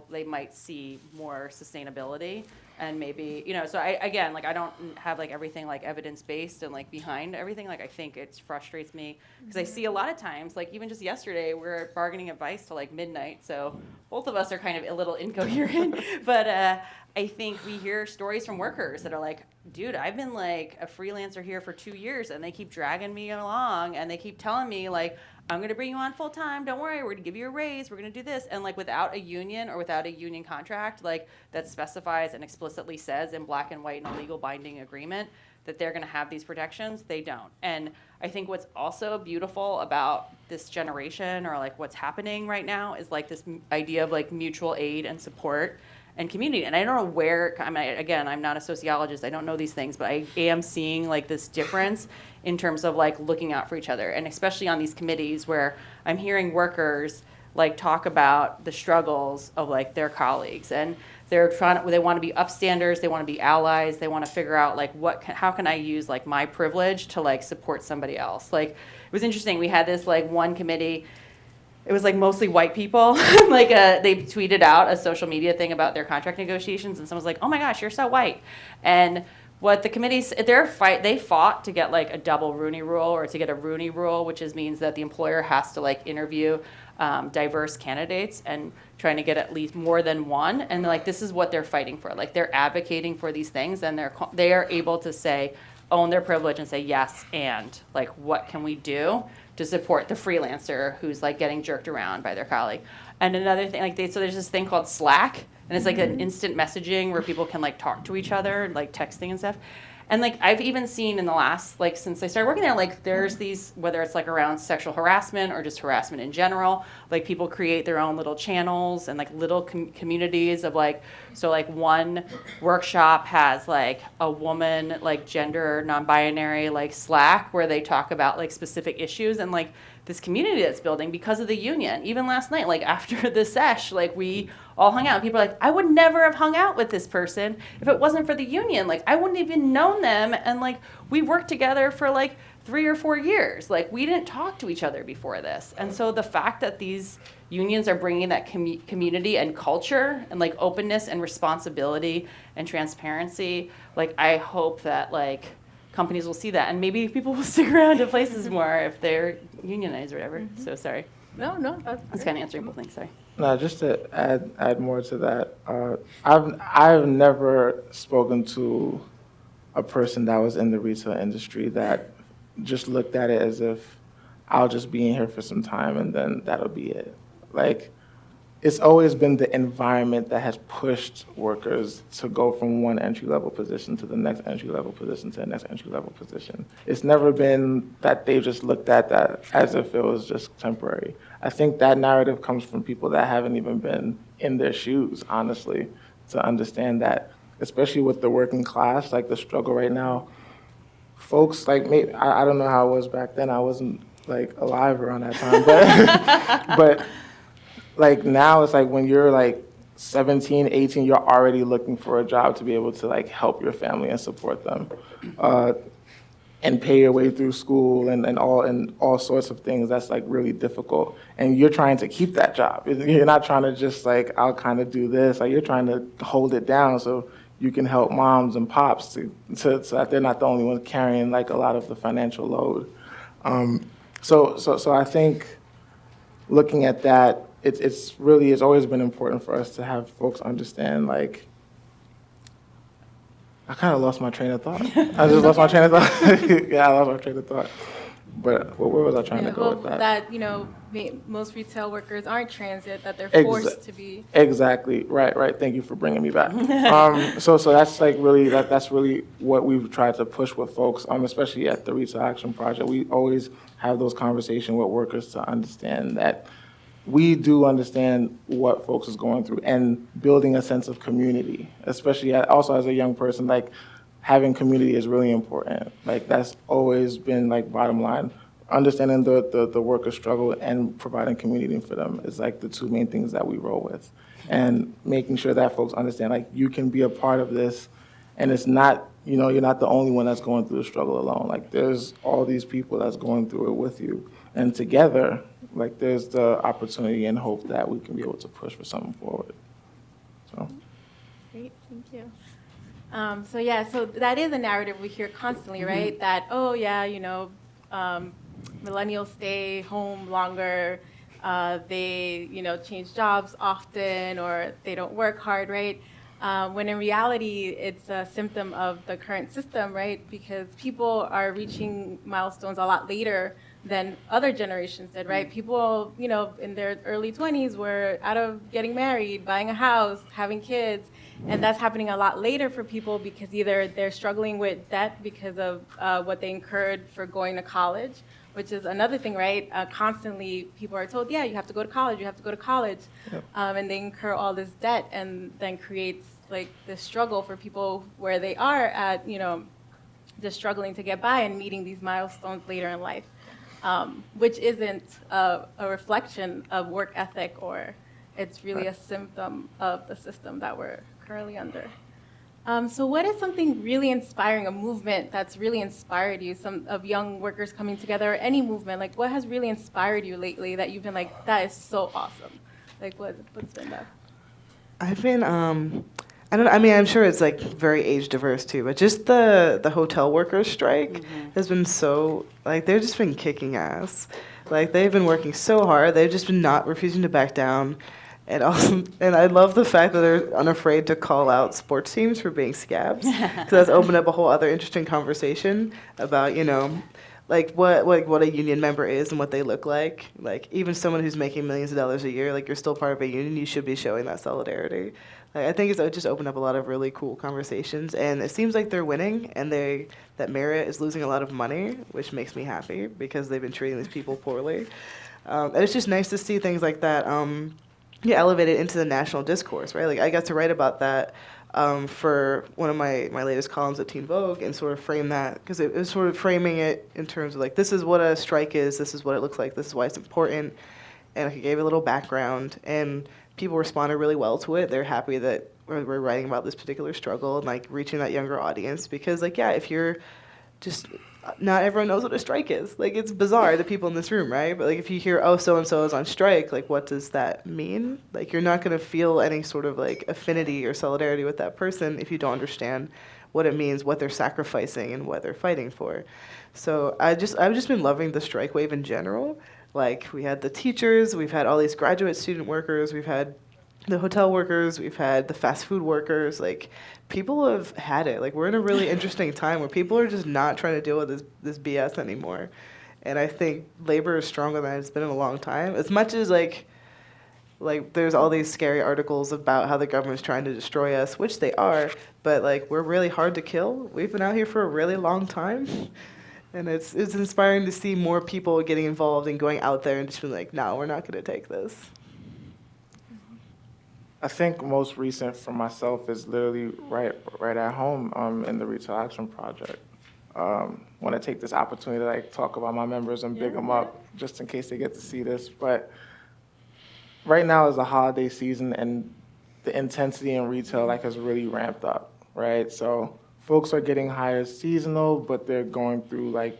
they might see more sustainability. And maybe, so I don't have like everything like evidence-based and like behind everything. Like I think it frustrates me because I see a lot of times, like even just yesterday, we're bargaining advice till like midnight. So both of us are kind of a little incoherent, but I think we hear stories from workers that are like, dude, I've been like a freelancer here for 2 years and they keep dragging me along and they keep telling me like, I'm going to bring you on full time. Don't worry. We're going to give you a raise. We're going to do this. And like without a union or without a union contract, like that specifies and explicitly says in black and white in a legal binding agreement that they're going to have these protections, they don't. And I think what's also beautiful about this generation or like what's happening right now is like this idea of like mutual aid and support and community. And I don't know where, I mean, again, I'm not a sociologist, I don't know these things, but I am seeing like this difference in terms of like looking out for each other. And especially on these committees where I'm hearing workers like talk about the struggles of like their colleagues. And they want to be upstanders, they want to be allies, they want to figure out like how can I use like my privilege to like support somebody else. Like it was interesting, we had this like one committee, it was like mostly white people. Like they tweeted out a social media thing about their contract negotiations, and someone was like, "Oh my gosh, you're so white." And what the committees, they fought to get like a double Rooney Rule or to get a Rooney Rule, which means that the employer has to like interview diverse candidates and trying to get at least more than one. And like this is what they're fighting for. Like they're advocating for these things, and they are able to say, own their privilege and say yes, and like what can we do to support the freelancer who's like getting jerked around by their colleague. And another thing, like so there's this thing called Slack, and it's like an instant messaging where people can like talk to each other, like texting and stuff. And like I've even seen in the last, like since I started working there, like there's these, whether it's like around sexual harassment or just harassment in general, like people create their own little channels and like little communities of like, so like one workshop has like a woman, like gender non-binary, like Slack where they talk about like specific issues, and like this community that's building because of the union. Even last night, like after the sesh, like we all hung out. People are like, I would never have hung out with this person if it wasn't for the union. Like I wouldn't even known them. And like we worked together for like 3 or 4 years. Like we didn't talk to each other before this. And so the fact that these unions are bringing that community and culture and like openness and responsibility and transparency, like I hope that like companies will see that, and maybe people will stick around to places more if they're unionized or whatever. So sorry.
No,
That's kind of answering both things. Sorry.
No, just to add more to that, I've never spoken to a person that was in the retail industry that just looked at it as if I'll just be in here for some time and then that'll be it. Like, it's always been the environment that has pushed workers to go from one entry-level position to the next entry-level position to the next entry-level position. It's never been that they just looked at that as if it was just temporary. I think that narrative comes from people that haven't even been in their shoes, honestly, to understand that, especially with the working class, like the struggle right now. Folks, like, maybe, I don't know how it was back then. I wasn't, like, alive around that time, but like now it's like when you're like 17, 18, you're already looking for a job to be able to like help your family and support them, and pay your way through school and all sorts of things. That's like really difficult. And you're trying to keep that job. You're not trying to just like, I'll kind of do this. Like you're trying to hold it down so you can help moms and pops so that they're not the only ones carrying like a lot of the financial load. So I think looking at that, it's always been important for us to have folks understand, like, I kind of lost my train of thought. I just lost my train of thought. Yeah, I lost my train of thought. But where was I trying to go with that?
That, you know, most retail workers aren't transit, that they're forced to be.
Exactly, right. Thank you for bringing me back. So that's like really, that's really what we've tried to push with folks, especially at the Retail Action Project. We always have those conversations with workers to understand that we do understand what folks is going through, and building a sense of community, especially also as a young person, like having community is really important. Like that's always been like bottom line. Understanding the worker struggle and providing community for them is like the two main things that we roll with. And making sure that folks understand like you can be a part of this, and it's not, you know, you're not the only one that's going through the struggle alone. Like there's all these people that's going through it with you. And together, like there's the opportunity and hope that we can be able to push for something forward. So.
Great, thank you. So that is a narrative we hear constantly, right? That, oh yeah, you know, millennials stay home longer, they, you know, change jobs often, or they don't work hard, right? When in reality, it's a symptom of the current system, right? Because people are reaching milestones a lot later than other generations did, right? People, in their early 20s were out of getting married, buying a house, having kids, and that's happening a lot later for people because either they're struggling with debt because of what they incurred for going to college, which is another thing, right? Constantly people are told, yeah, you have to go to college, you have to go to college, and they incur all this debt and then creates like this struggle for people where they are at, just struggling to get by and meeting these milestones later in life. Which isn't a reflection of work ethic, or it's really a symptom of the system that we're currently under. So what is something really inspiring, a movement that's really inspired you, some of young workers coming together, or any movement? Like, what has really inspired you lately that you've been like, that is so awesome? Like, what's been that?
I've been, I'm sure it's like very age diverse too, but just the hotel workers strike has been so, like, they've just been kicking ass. Like, they've been working so hard. They've just been not refusing to back down. And I love the fact that they're unafraid to call out sports teams for being scabs, because that's opened up a whole other interesting conversation about, like what a union member is and what they look like. Like, even someone who's making millions of dollars a year, like, you're still part of a union, you should be showing that solidarity. Like, I think it's just opened up a lot of really cool conversations, and it seems like they're winning, and that Marriott is losing a lot of money, which makes me happy because they've been treating these people poorly. And it's just nice to see things like that elevated into the national discourse, right? Like, I got to write about that for one of my latest columns at Teen Vogue, and sort of frame that, because it was sort of framing it in terms of like, this is what a strike is, this is what it looks like, this is why it's important, and I gave a little background, and people responded really well to it. They're happy that we're writing about this particular struggle and like reaching that younger audience, because like, yeah, if you're just, not everyone knows what a strike is. Like, it's bizarre, the people in this room, right? But like, if you hear, oh, so-and-so is on strike, like, what does that mean? Like, you're not going to feel any sort of like affinity or solidarity with that person if you don't understand what it means, what they're sacrificing, and what they're fighting for. So I've just been loving the strike wave in general. Like, we had the teachers, we've had all these graduate student workers, we've had the hotel workers, we've had the fast food workers. Like, people have had it. Like, we're in a really interesting time where people are just not trying to deal with this BS anymore. And I think labor is stronger than it's been in a long time. As much as like there's all these scary articles about how the government's trying to destroy us, which they are, but like, we're really hard to kill. We've been out here for a really long time. And it's inspiring to see more people getting involved and going out there and just being like, no, we're not going to take this.
I think most recent for myself is literally right at home in the Retail Action Project. Want to take this opportunity to like talk about my members and big them up, just in case they get to see this. But right now is the holiday season, and the intensity in retail like has really ramped up, right? So folks are getting hired seasonal, but they're going through like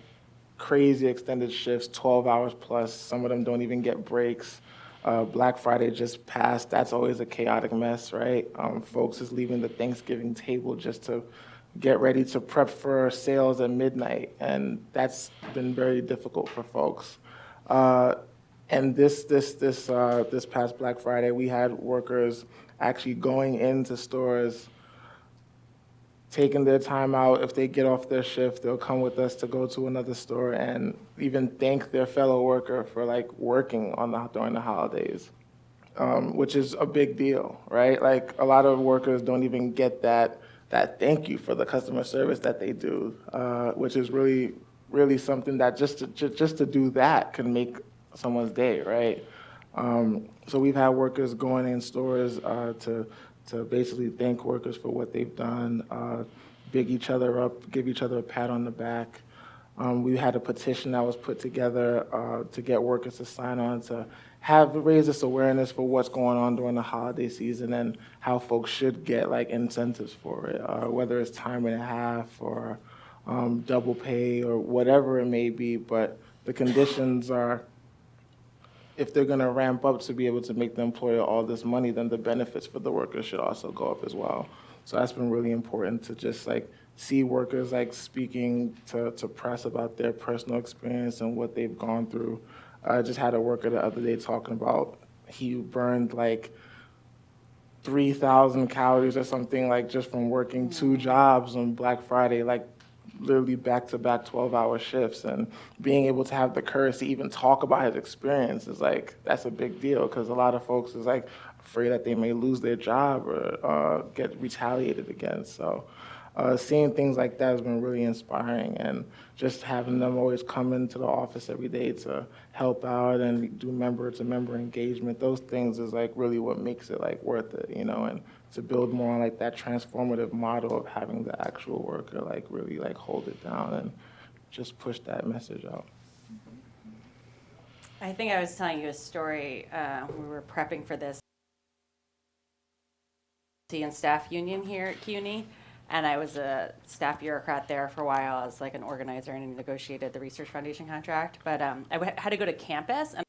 crazy extended shifts, 12 hours plus. Some of them don't even get breaks. Black Friday just passed. That's always a chaotic mess, right? Folks is leaving the Thanksgiving table just to get ready to prep for sales at midnight, and that's been very difficult for folks. And this past Black Friday, we had workers actually going into stores, taking their time out. If they get off their shift, they'll come with us to go to another store and even thank their fellow worker for like working during the holidays, which is a big deal, right? Like, a lot of workers don't even get that thank you for the customer service that they do, which is really, really something that just to do that can make someone's day, right? So we've had workers going in stores to basically thank workers for what they've done, big each other up, give each other a pat on the back. We had a petition that was put together to get workers to sign on to raise this awareness for what's going on during the holiday season and how folks should get like incentives for it, whether it's time and a half or double pay or whatever it may be. But the conditions are, if they're going to ramp up to be able to make the employer all this money, then the benefits for the workers should also go up as well. So that's been really important to just like see workers like speaking to press about their personal experience and what they've gone through. I just had a worker the other day talking about he burned like 3,000 calories or something, like just from working 2 jobs on Black Friday, like literally back-to-back 12-hour shifts, and being able to have the courage to even talk about his experience is like, that's a big deal, because a lot of folks is like afraid that they may lose their job or get retaliated against. So seeing things like that has been really inspiring, and just having them always come into the office every day to help out and do member-to-member engagement, those things is like really what makes it like worth it, you know, and to build more on like that transformative model of having the actual worker like really like hold it down and just push that message out.
I think I was telling you a story, we were prepping for this and staff union here at CUNY, and I was a staff bureaucrat there for a while. I was like an organizer and negotiated the Research Foundation contract, but had to go to campus, and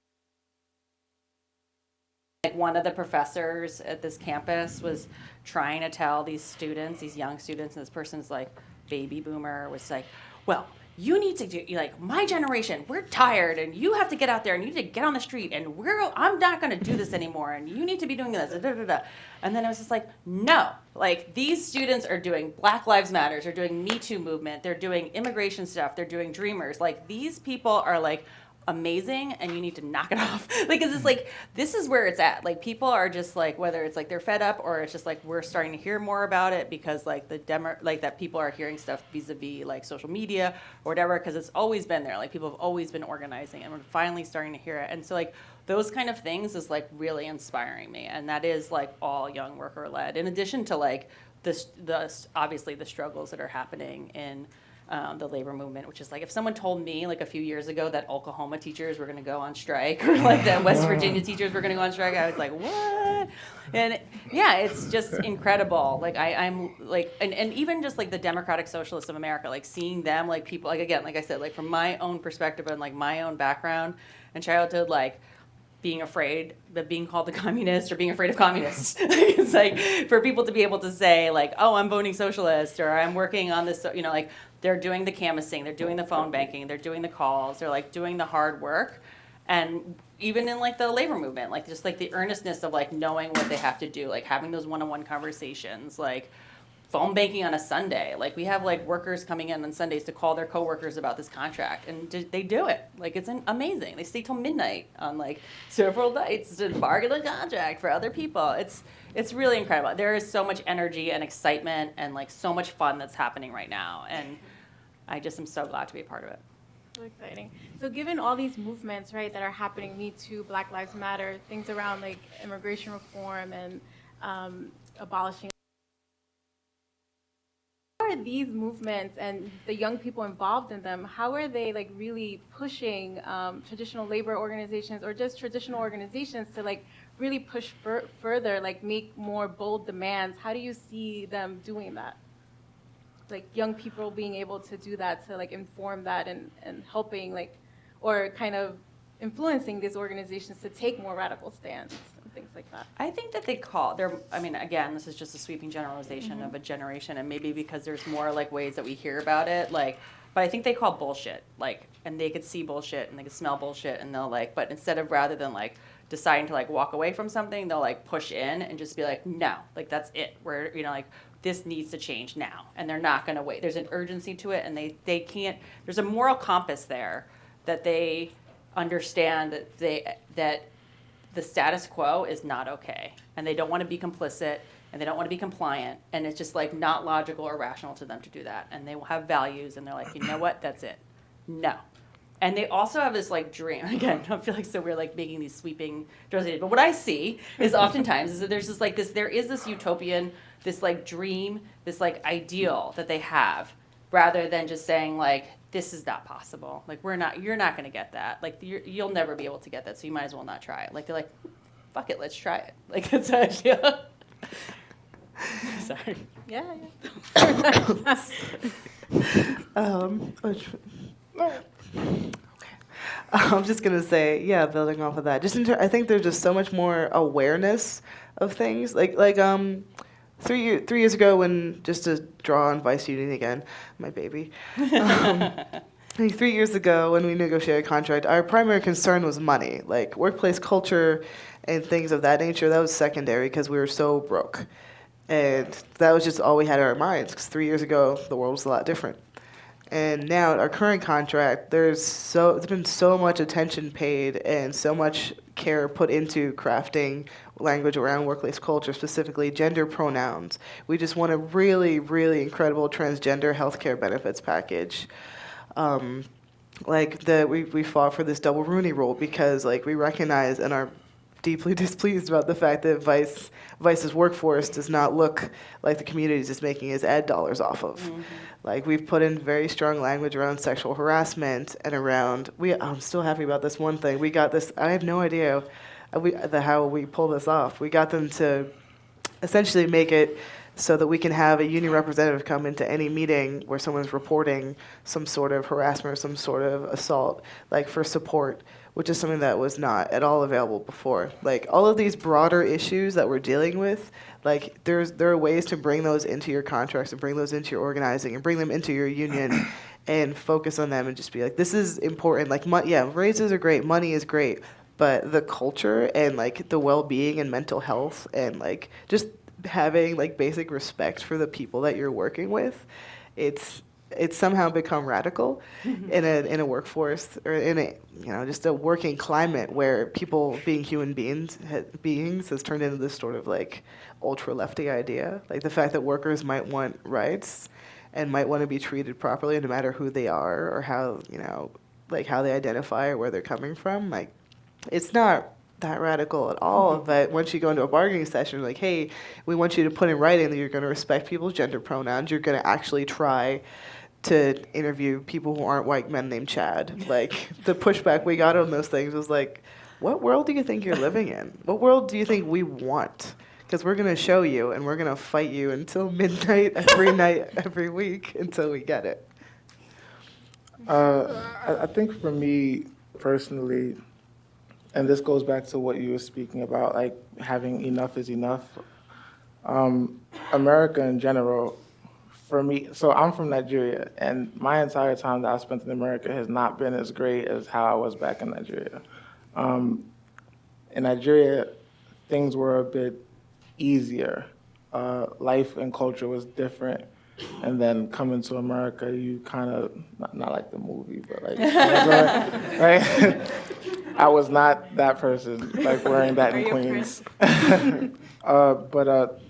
like one of the professors at this campus was trying to tell these students, these young students, and this person's like baby boomer was like, well, you need to do, like, my generation, we're tired, and you have to get out there, and you need to get on the street, and I'm not going to do this anymore, and you need to be doing this, da, da, da. And then I was just like, no, like, these students are doing Black Lives Matters, they're doing Me Too movement, they're doing immigration stuff, they're doing Dreamers, like, these people are, like, amazing, and you need to knock it off. Like, it's just like, this is where it's at. Like, people are just like, whether it's like they're fed up, or it's just like we're starting to hear more about it because like like that people are hearing stuff vis-a-vis like social media or whatever, because it's always been there. Like, people have always been organizing, and we're finally starting to hear it. And so like those kind of things is like really inspiring me, and that is like all young worker led, in addition to like obviously the struggles that are happening in the labor movement, which is like, if someone told me like a few years ago that Oklahoma teachers were going to go on strike, or like that West Virginia teachers were going to go on strike, I was like, what? And yeah, it's just incredible. Like I'm like, and even just like the Democratic Socialists of America, like seeing them, like people, like again, like I said, like from my own perspective and like my own background and childhood, like being afraid of being called a communist or being afraid of communists. It's like for people to be able to say like, oh, I'm voting socialist, or I'm working on this, you know, like they're doing the canvassing, they're doing the phone banking, they're doing the calls, they're like doing the hard work. And even in like the labor movement, like just like the earnestness of like knowing what they have to do, like having those one-on-one conversations, like phone banking on a Sunday. Like we have like workers coming in on Sundays to call their coworkers about this contract, and they do it. Like it's amazing. They stay till midnight on like several nights to bargain a contract for other people. It's really incredible. There is so much energy and excitement and like so much fun that's happening right now, and I just am so glad to be a part of it.
So exciting. So given all these movements, right, that are happening, Me Too, Black Lives Matter, things around like immigration reform and abolishing, how are these movements and the young people involved in them, how are they like really pushing traditional labor organizations or just traditional organizations to like really push further, like make more bold demands? How do you see them doing that? Like young people being able to do that, to like inform that and helping like, or kind of influencing these organizations to take more radical stands and things like that.
I think that they call there. I mean, again, this is just a sweeping generalization of a generation, and maybe because there's more like ways that we hear about it, like. But I think they call bullshit, like, and they could see bullshit and they could smell bullshit, and they'll like. But instead of rather than like deciding to like walk away from something, they'll like push in and just be like, no, like that's it. We're like. This needs to change now, and they're not going to wait. There's an urgency to it, and they can't. There's a moral compass there that they understand that the status quo is not okay, and they don't want to be complicit, and they don't want to be compliant, and it's just like not logical or rational to them to do that. And they will have values, and they're like, you know what? That's it. No. And they also have this like dream. Again, I don't feel like so we're like making these sweeping generalizations, but what I see is oftentimes is that there's just like this. There is this utopian, this like dream, this like ideal that they have, rather than just saying like this is not possible. Like you're not going to get that. Like you'll never be able to get that. So you might as well not try it. Like they're like, fuck it, let's try it. Like it's actually. Sorry.
Yeah.
I'm just gonna say, yeah, building off of that. I think there's just so much more awareness of things. Like 3 years ago, when just to draw on Vice Union again, my baby. Like 3 years ago, when we negotiated a contract, our primary concern was money, like workplace culture and things of that nature. That was secondary because we were so broke, and that was just all we had in our minds. Because 3 years ago, the world was a lot different. And now our current contract, there's been so much attention paid and so much care put into crafting language around workplace culture, specifically gender pronouns. We just want a really, really incredible transgender healthcare benefits package. We fought for this double Rooney rule because we recognize and are deeply displeased about the fact that Vice's workforce does not look like the communities it's making its ad dollars off of. We've put in very strong language around sexual harassment and around, I'm still happy about this one thing. We got this, I have no idea how we pull this off. We got them to essentially make it so that we can have a union representative come into any meeting where someone's reporting some sort of harassment or some sort of assault, for support, which is something that was not at all available before. All of these broader issues that we're dealing with, there are ways to bring those into your contracts and bring those into your organizing and bring them into your union and focus on them and just be like, this is important. Raises are great, money is great, but the culture and the well-being and mental health and just having basic respect for the people that you're working with, it's somehow become radical in a workforce or in a just a working climate where people being human beings has turned into this sort of ultra lefty idea, the fact that workers might want rights and might want to be treated properly no matter who they are or how how they identify or where they're coming from. It's not that radical at all, but once you go into a bargaining session, hey, we want you to put in writing that you're going to respect people's gender pronouns, you're going to actually try to interview people who aren't white men named Chad. The pushback we got on those things was what world do you think you're living in? What world do you think we want? Because we're going to show you, and we're going to fight you until midnight every night, every week, until we get it.
I think for me personally, and this goes back to what you were speaking about, having enough is enough. America in general, for me, so I'm from Nigeria, and my entire time that I spent in America has not been as great as how I was back in Nigeria. In Nigeria, things were a bit easier. Life and culture was different. And then coming to America, you kind of, not like the movie, but right? I was not that person, wearing that in Queens. But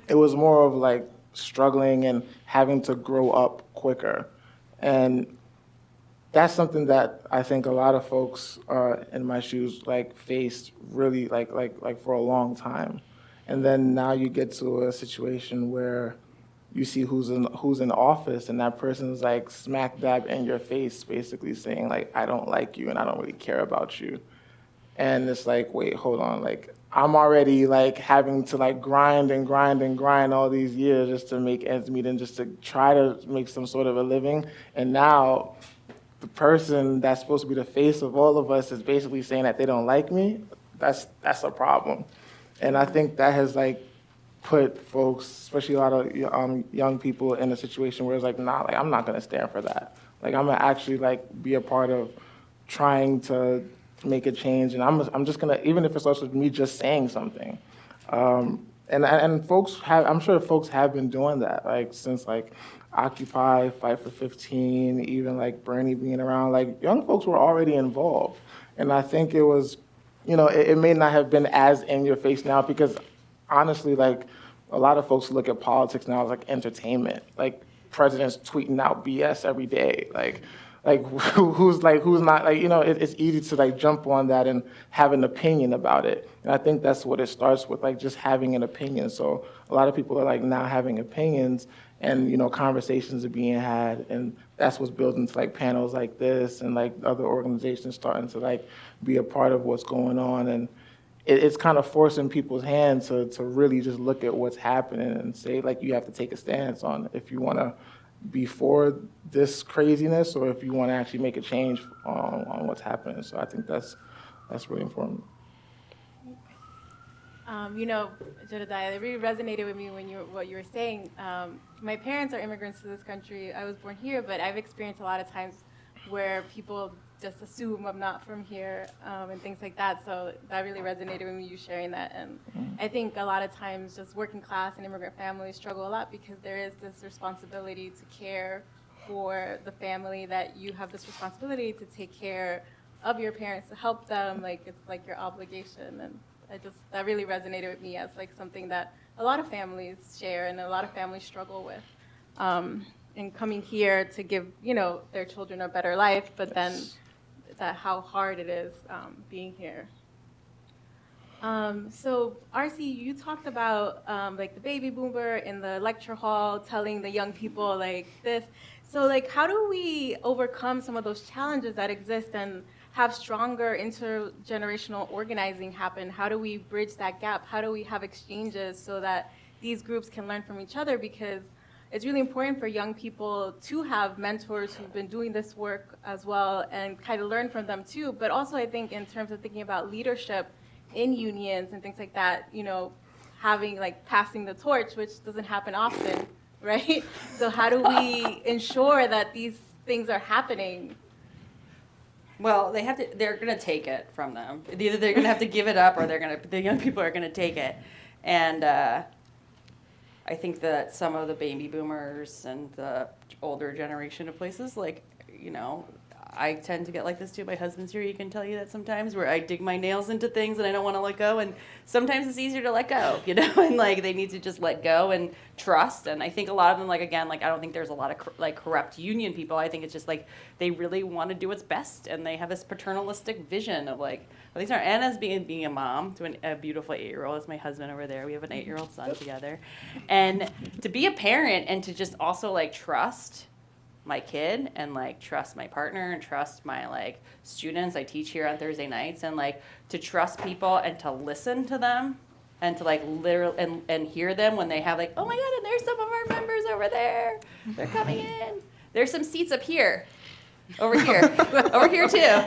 it was more of struggling and having to grow up quicker. And that's something that I think a lot of folks in my shoes faced really for a long time. And then now you get to a situation where you see who's in office, and that person's smack dab in your face, basically saying I don't like you and I don't really care about you. And it's wait, hold on, I'm already having to grind and grind and grind all these years just to make ends meet and just to try to make some sort of a living. And now the person that's supposed to be the face of all of us is basically saying that they don't like me. That's a problem. And I think that has put folks, especially a lot of young people, in a situation where it's nah, I'm not gonna stand for that. I'm gonna actually be a part of trying to make a change, and I'm just gonna, even if it starts with me just saying something. And folks have, I'm sure folks have been doing that since Occupy, Fight for 15, even Bernie being around. Young folks were already involved, and I think it was, it may not have been as in your face now because honestly, a lot of folks look at politics now as entertainment. Presidents tweeting out BS every day. Who's not, it's easy to jump on that and have an opinion about it. And I think that's what it starts with, just having an opinion. So a lot of people are now having opinions, and conversations are being had, and that's what's built into panels like this, and other organizations starting to be a part of what's going on. And it's kind of forcing people's hands to really just look at what's happening and say you have to take a stance on if you want to be for this craziness or if you want to actually make a change on what's happening. So I think that's really important.
Jedidiah, it really resonated with me what you were saying. My parents are immigrants to this country. I was born here, but I've experienced a lot of times where people just assume I'm not from here and things like that. So that really resonated with me, you sharing that. And I think a lot of times just working class and immigrant families struggle a lot because there is this responsibility to care for the family that you have this responsibility to take care of your parents, to help them, like it's like your obligation. And that really resonated with me as like something that a lot of families share and a lot of families struggle with. And coming here to give, their children a better life, but then how hard it is being here. So, Arcee, you talked about like the baby boomer in the lecture hall telling the young people like this. So, like, how do we overcome some of those challenges that exist and have stronger intergenerational organizing happen? How do we bridge that gap? How do we have exchanges so that these groups can learn from each other? Because it's really important for young people to have mentors who've been doing this work as well and kind of learn from them too. But also, I think in terms of thinking about leadership in unions and things like that, having like passing the torch, which doesn't happen often, right? So how do we ensure that these things are happening?
Well, they're going to take it from them. Either they're going to have to give it up or the young people are going to take it. And I think that some of the baby boomers and the older generation of places, like, I tend to get like this too. My husband's here. He can tell you that sometimes where I dig my nails into things and I don't want to let go. And sometimes it's easier to let go, and like they need to just let go and trust. And I think a lot of them, like, again, like I don't think there's a lot of like corrupt union people. I think it's just like they really want to do what's best. And they have this paternalistic vision of like, these are, and as being a mom to a beautiful 8-year-old, it's my husband over there. We have an 8-year-old son together. And to be a parent and to just also like trust my kid and like trust my partner and trust my like students I teach here on Thursday nights, and like to trust people and to listen to them and to like literally and hear them when they have like, oh my God, and there's some of our members over there. They're coming in. There's some seats up here. Over here. Over here too.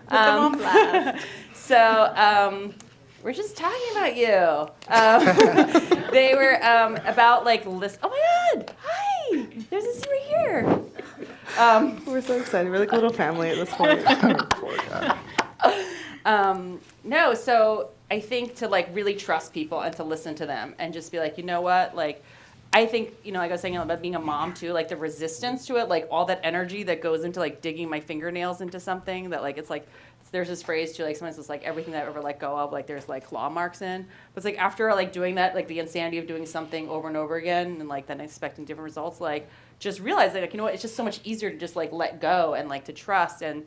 Put them on blast.
So we're just talking about you. They were about like list. Oh my God! Hi. There's a seat right here.
We're so excited. We're like a little family at this point. Poor guy.
No, so I think to like really trust people and to listen to them and just be like, you know what, like. I think, like I was saying about being a mom too, like the resistance to it, like all that energy that goes into like digging my fingernails into something that like, it's like, there's this phrase too, like sometimes it's like everything that I ever let go of, like there's like claw marks in. But it's like after like doing that, like the insanity of doing something over and over again and like then expecting different results, like just realize that, like, you know what, it's just so much easier to just like let go and like to trust and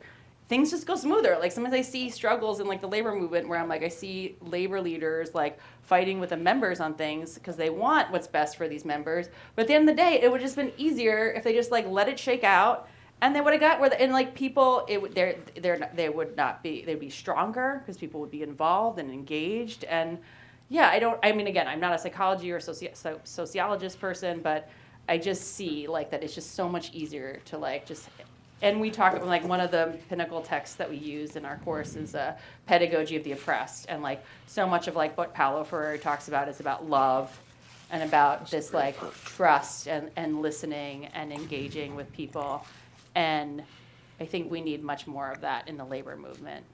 things just go smoother. Like sometimes I see struggles in like the labor movement where I'm like, I see labor leaders like fighting with the members on things because they want what's best for these members. But at the end of the day, it would just been easier if they just like let it shake out, and they would have got where and like people, they'd be stronger because people would be involved and engaged. And yeah, again, I'm not a psychology or sociologist person, but I just see like that it's just so much easier to like just. And we talk, like one of the pinnacle texts that we use in our course is Pedagogy of the Oppressed. And like so much of like what Paulo Freire talks about is about love and about this like trust and listening and engaging with people. And I think we need much more of that in the labor movement.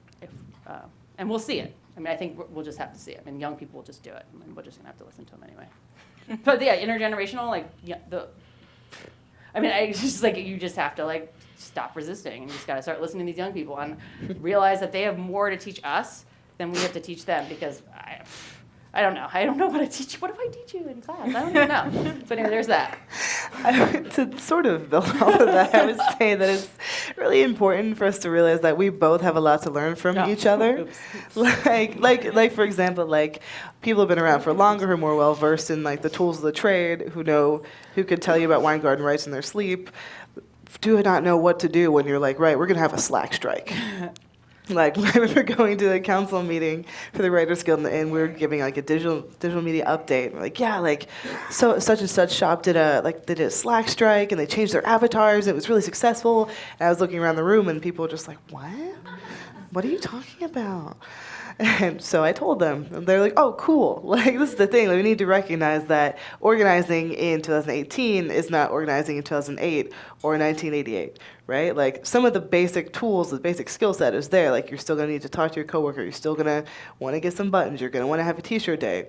And we'll see it. I think we'll just have to see it. Young people will just do it. We're just gonna have to listen to them anyway. But yeah, intergenerational, like it's just like you just have to like stop resisting and you just got to start listening to these young people and realize that they have more to teach us than we have to teach them, because I don't know. I don't know what I teach. What if I teach you in class? I don't even know. So anyway, there's that.
To sort of build off of that, I would say that it's really important for us to realize that we both have a lot to learn from each other.
Oops.
Like for example, like people have been around for longer, who are more well versed in like the tools of the trade, who could tell you about Weingarten rights in their sleep, do not know what to do when you're like, right, we're gonna have a slack strike. Like, I remember going to a council meeting for the Writers Guild, and we were giving like a digital media update. We're like, yeah, like, so such and such shop did a Slack strike, and they changed their avatars, and it was really successful. And I was looking around the room, and people were just like, what? What are you talking about? And so I told them, and they're like, oh, cool. Like, this is the thing. Like, we need to recognize that organizing in 2018 is not organizing in 2008 or 1988, right? Like, some of the basic tools, the basic skill set is there. Like, you're still going to need to talk to your coworker. You're still going to want to get some buttons. You're going to want to have a T-shirt day.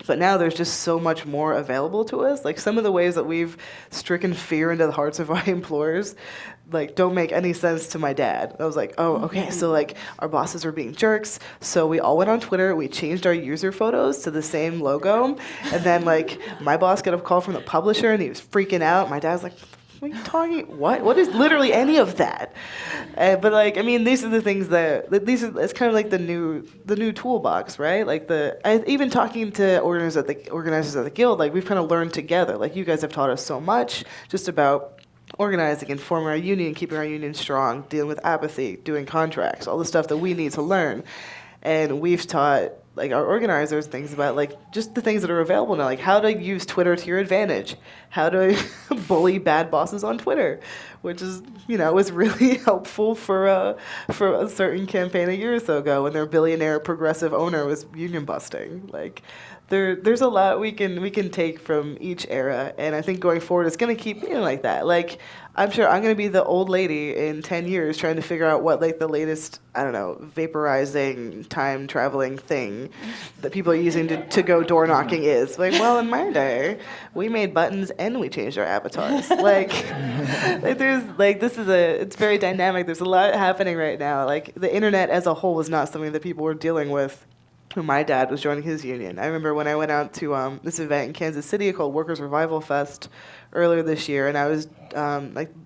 But now there's just so much more available to us. Like some of the ways that we've stricken fear into the hearts of our employers, like don't make any sense to my dad. I was like, oh, okay, so like our bosses were being jerks. So we all went on Twitter. We changed our user photos to the same logo. And then like my boss got a call from the publisher and he was freaking out. My dad's like, what are you talking? What is literally any of that? But like, I mean, these are the things it's kind of like the new toolbox, right? Like even talking to organizers at the guild, like we've kind of learned together. Like you guys have taught us so much just about organizing and forming our union, keeping our union strong, dealing with apathy, doing contracts, all the stuff that we need to learn. And we've taught like our organizers things about like just the things that are available now, like how to use Twitter to your advantage, how to bully bad bosses on Twitter, which is was really helpful for a certain campaign a year or so ago when their billionaire progressive owner was union busting. Like there's a lot we can take from each era, and I think going forward it's going to keep being like that. Like I'm sure I'm going to be the old lady in 10 years trying to figure out what like the latest, I don't know, vaporizing time traveling thing that people are using to go door knocking is. Like, well, in my day, we made buttons and we changed our avatars. It's very dynamic. There's a lot happening right now. Like the internet as a whole was not something that people were dealing with when my dad was joining his union. I remember when I went out to this event in Kansas City called Workers Revival Fest earlier this year, and I was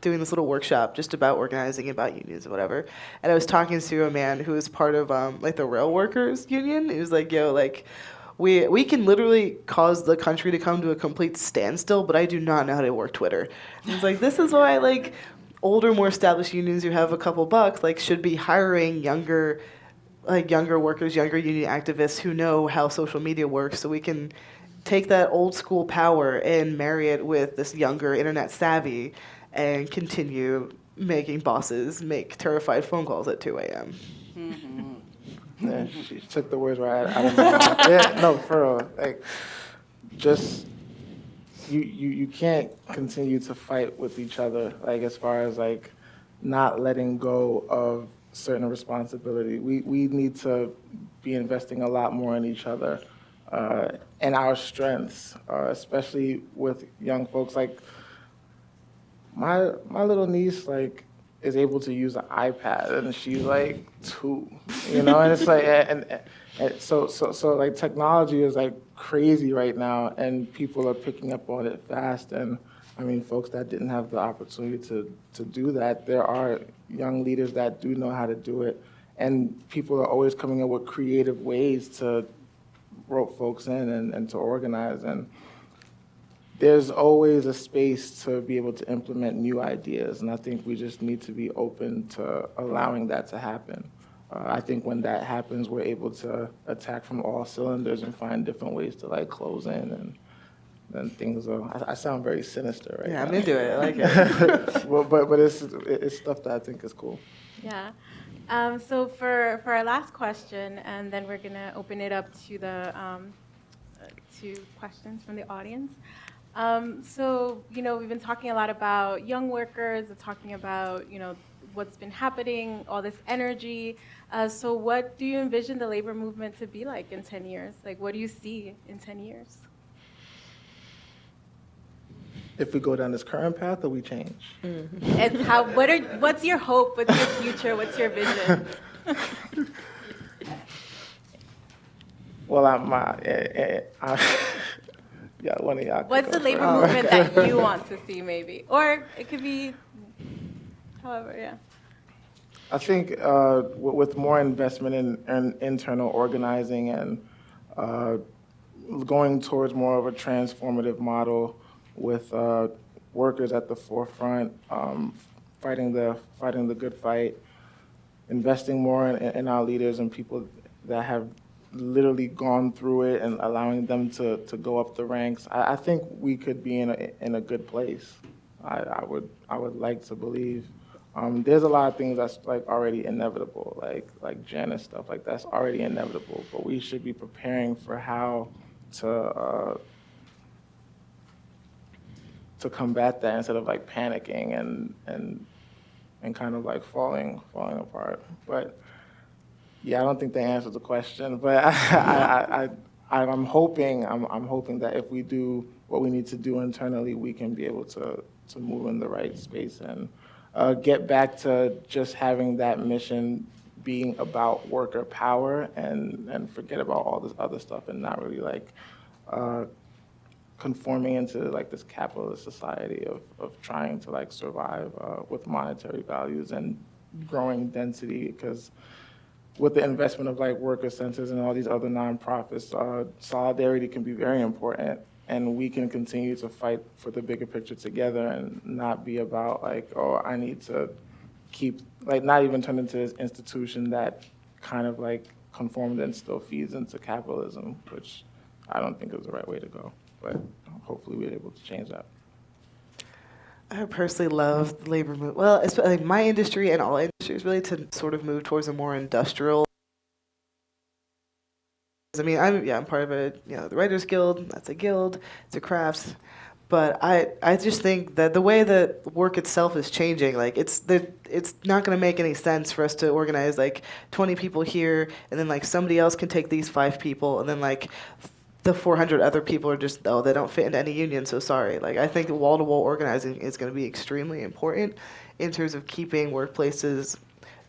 doing this little workshop just about organizing, about unions or whatever, and I was talking to a man who was part of the rail workers union. He was like, yo, like we can literally cause the country to come to a complete standstill, but I do not know how to work Twitter. And it's like, this is why like older, more established unions who have a couple bucks like should be hiring younger workers, younger union activists who know how social media works, so we can take that old school power and marry it with this younger internet savvy and continue making bosses make terrified phone calls at 2 a.m.
Mm-hmm.
Yeah, she took the words right out of my mouth. Yeah, no, for real. Like, just, you can't continue to fight with each other, like, as far as, like, not letting go of certain responsibility. We need to be investing a lot more in each other and our strengths, especially with young folks. Like my little niece, like is able to use an iPad, and she's like 2, and it's like and so like technology is like crazy right now, and people are picking up on it fast. And I mean, folks that didn't have the opportunity to do that, there are young leaders that do know how to do it, and people are always coming up with creative ways to rope folks in and to organize. And there's always a space to be able to implement new ideas, and I think we just need to be open to allowing that to happen. I think when that happens, we're able to attack from all cylinders and find different ways to like close in, and then things are. I sound very sinister right now.
Yeah, I'm into it. I like it.
Well, but it's stuff that I think is cool.
Yeah. So for our last question, and then we're going to open it up to the to questions from the audience. So, we've been talking a lot about young workers, talking about, what's been happening, all this energy. So what do you envision the labor movement to be like in 10 years? Like, what do you see in 10 years?
If we go down this current path, or we change?
Mm-hmm. It's what's your hope? What's your future? What's your vision?
Well, yeah, one of y'all.
What's the labor movement that you want to see, maybe? Or it could be, however, yeah.
I think with more investment in internal organizing and going towards more of a transformative model with workers at the forefront, fighting the good fight, investing more in our leaders and people that have literally gone through it, and allowing them to go up the ranks. I think we could be in a good place. I would like to believe. There's a lot of things that's like already inevitable, like Janice stuff, like that's already inevitable. But we should be preparing for how to combat that instead of like panicking and kind of like falling apart. But yeah, I don't think that answers the question. But I I'm hoping that if we do what we need to do internally, we can be able to move in the right space and get back to just having that mission being about worker power and forget about all this other stuff and not really like conforming into like this capitalist society of trying to like survive with monetary values and growing density, because with the investment of like worker centers and all these other nonprofits, solidarity can be very important, and we can continue to fight for the bigger picture together and not be about like, oh, I need to keep, like not even turn into this institution that kind of like conformed and still feeds into capitalism, which I don't think is the right way to go, but hopefully we're able to change that.
I personally love the labor movement. Well, especially my industry and all industries really to sort of move towards a more industrial. I mean, I'm part of the Writers Guild. That's a guild. It's a crafts. But I just think that the way that work itself is changing, like it's not going to make any sense for us to organize like 20 people here, and then like somebody else can take these 5 people, and then like the 400 other people are just, oh, they don't fit into any union, so sorry. Like, I think wall-to-wall organizing is going to be extremely important in terms of keeping workplaces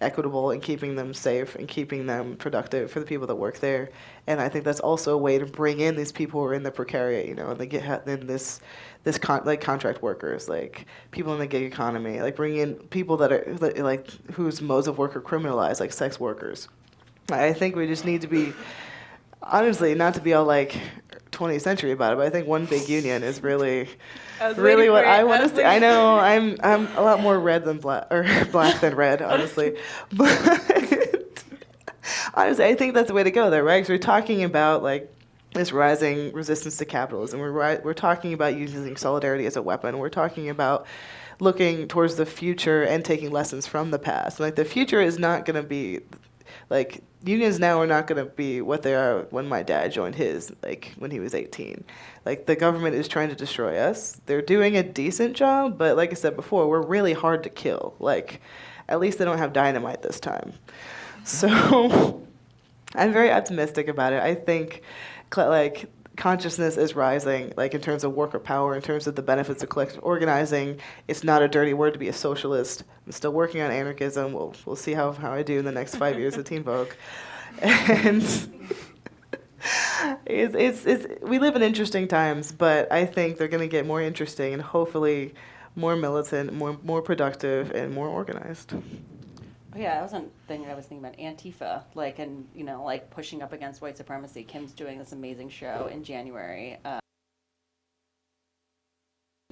equitable and keeping them safe and keeping them productive for the people that work there. And I think that's also a way to bring in these people who are in the precariat, and they get in like contract workers, like people in the gig economy, like bring in people that are like whose modes of work are criminalized, like sex workers. I think we just need to be, honestly, not to be all like 20th century about it, but I think one big union is really what I want to see. I know I'm a lot more red than black, or black than red, honestly. But honestly, I think that's the way to go there, right? Because we're talking about like this rising resistance to capitalism. We're talking about using solidarity as a weapon. We're talking about looking towards the future and taking lessons from the past. Like the future is not going to be like, unions now are not going to be what they are when my dad joined his, like when he was 18. Like the government is trying to destroy us. They're doing a decent job, but like I said before, we're really hard to kill. Like, at least they don't have dynamite this time. So I'm very optimistic about it. I think like consciousness is rising, like in terms of worker power, in terms of the benefits of collective organizing. It's not a dirty word to be a socialist. I'm still working on anarchism. We'll see how I do in the next 5 years at Teen Vogue. And we live in interesting times, but I think they're going to get more interesting and hopefully more militant, more productive, and more organized.
Oh yeah, that wasn't thing I was thinking about Antifa, like, and like pushing up against white supremacy. Kim's doing this amazing show in January,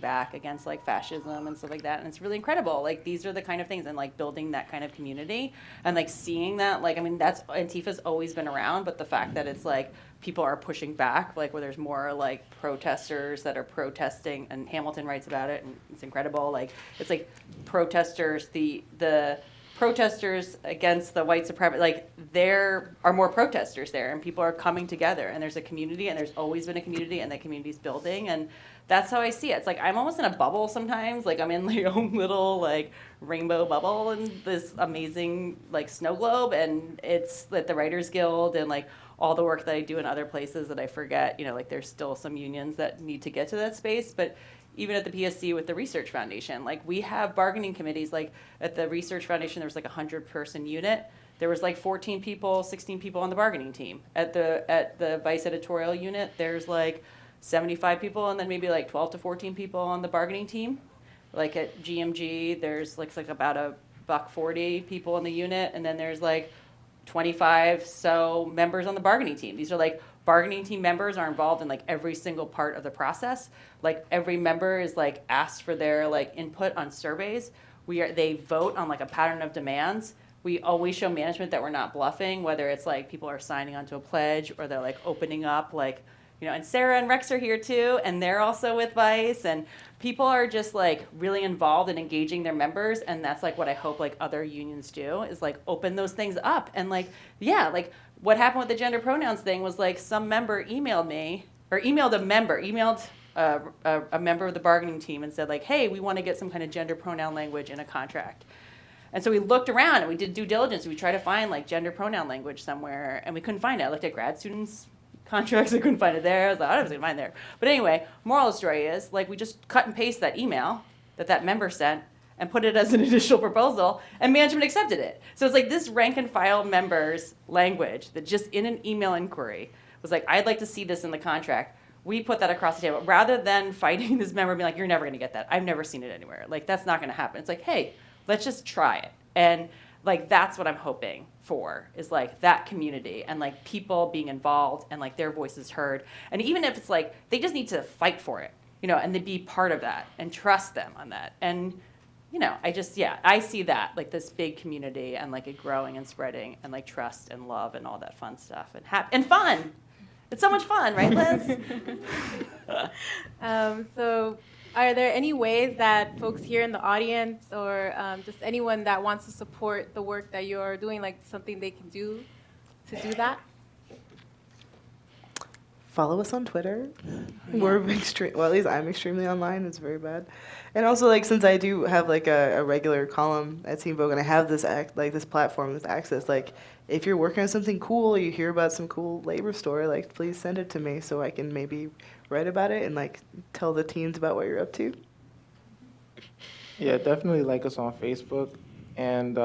back against like fascism and stuff like that, and it's really incredible. Like these are the kind of things, and like building that kind of community and like seeing that, like, I mean, that's Antifa's always been around, but the fact that it's like people are pushing back, like where there's more like protesters that are protesting, and Hamilton writes about it, and it's incredible. Like it's like protesters, the protesters against the white supremacy, like there are more protesters there, and people are coming together, and there's a community, and there's always been a community, and that community's building, and that's how I see it. It's like I'm almost in a bubble sometimes, like I'm in my own little like rainbow bubble in this amazing like snow globe, and it's like the Writers Guild and like all the work that I do in other places that I forget, like there's still some unions that need to get to that space, but even at the PSC with the Research Foundation, like we have bargaining committees. Like at the Research Foundation, there was like 100-person unit. There was like 14 people, 16 people on the bargaining team. At the Vice editorial unit, there's like 75 people, and then maybe like 12 to 14 people on the bargaining team. Like at GMG, there's like about a $140 people in the unit, and then there's like 25 so members on the bargaining team. These are like bargaining team members are involved in like every single part of the process. Like every member is like asked for their like input on surveys. They vote on like a pattern of demands. We always show management that we're not bluffing, whether it's like people are signing onto a pledge or they're like opening up, like, and Sarah and Rex are here too, and they're also with Vice, and people are just like really involved in engaging their members, and that's like what I hope like other unions do, is like open those things up. And like, yeah, like what happened with the gender pronouns thing was like some member emailed a member of the bargaining team and said like, hey, we want to get some kind of gender pronoun language in a contract. And so we looked around and we did due diligence. We tried to find like gender pronoun language somewhere, and we couldn't find it. I looked at grad students' contracts. I couldn't find it there. I was like, I was going to find it there. But anyway, moral of the story is, like, we just cut and paste that email that member sent and put it as an additional proposal, and management accepted it. So it's like this rank and file members language that just in an email inquiry was like, I'd like to see this in the contract. We put that across the table rather than fighting this member and being like, you're never going to get that. I've never seen it anywhere. Like, that's not going to happen. It's like, hey, let's just try it. And like, that's what I'm hoping for, is like that community and like people being involved and like their voices heard. And even if it's like, they just need to fight for it, you know, and to be part of that and trust them on that. And, you know, I see that, like this big community and like it growing and spreading and like trust and love and all that fun stuff and fun. It's so much fun, right, Liz?
So are there any ways that folks here in the audience or just anyone that wants to support the work that you're doing, like something they can do to do that?
Follow us on Twitter. We're well, at least I'm extremely online. It's very bad. And also, like, since I do have like a regular column at Teen Vogue and I have this this platform, this access, like, if you're working on something cool, or you hear about some cool labor story, like, please send it to me so I can maybe write about it and like tell the teens about what you're up to.
Yeah, definitely like us on Facebook. And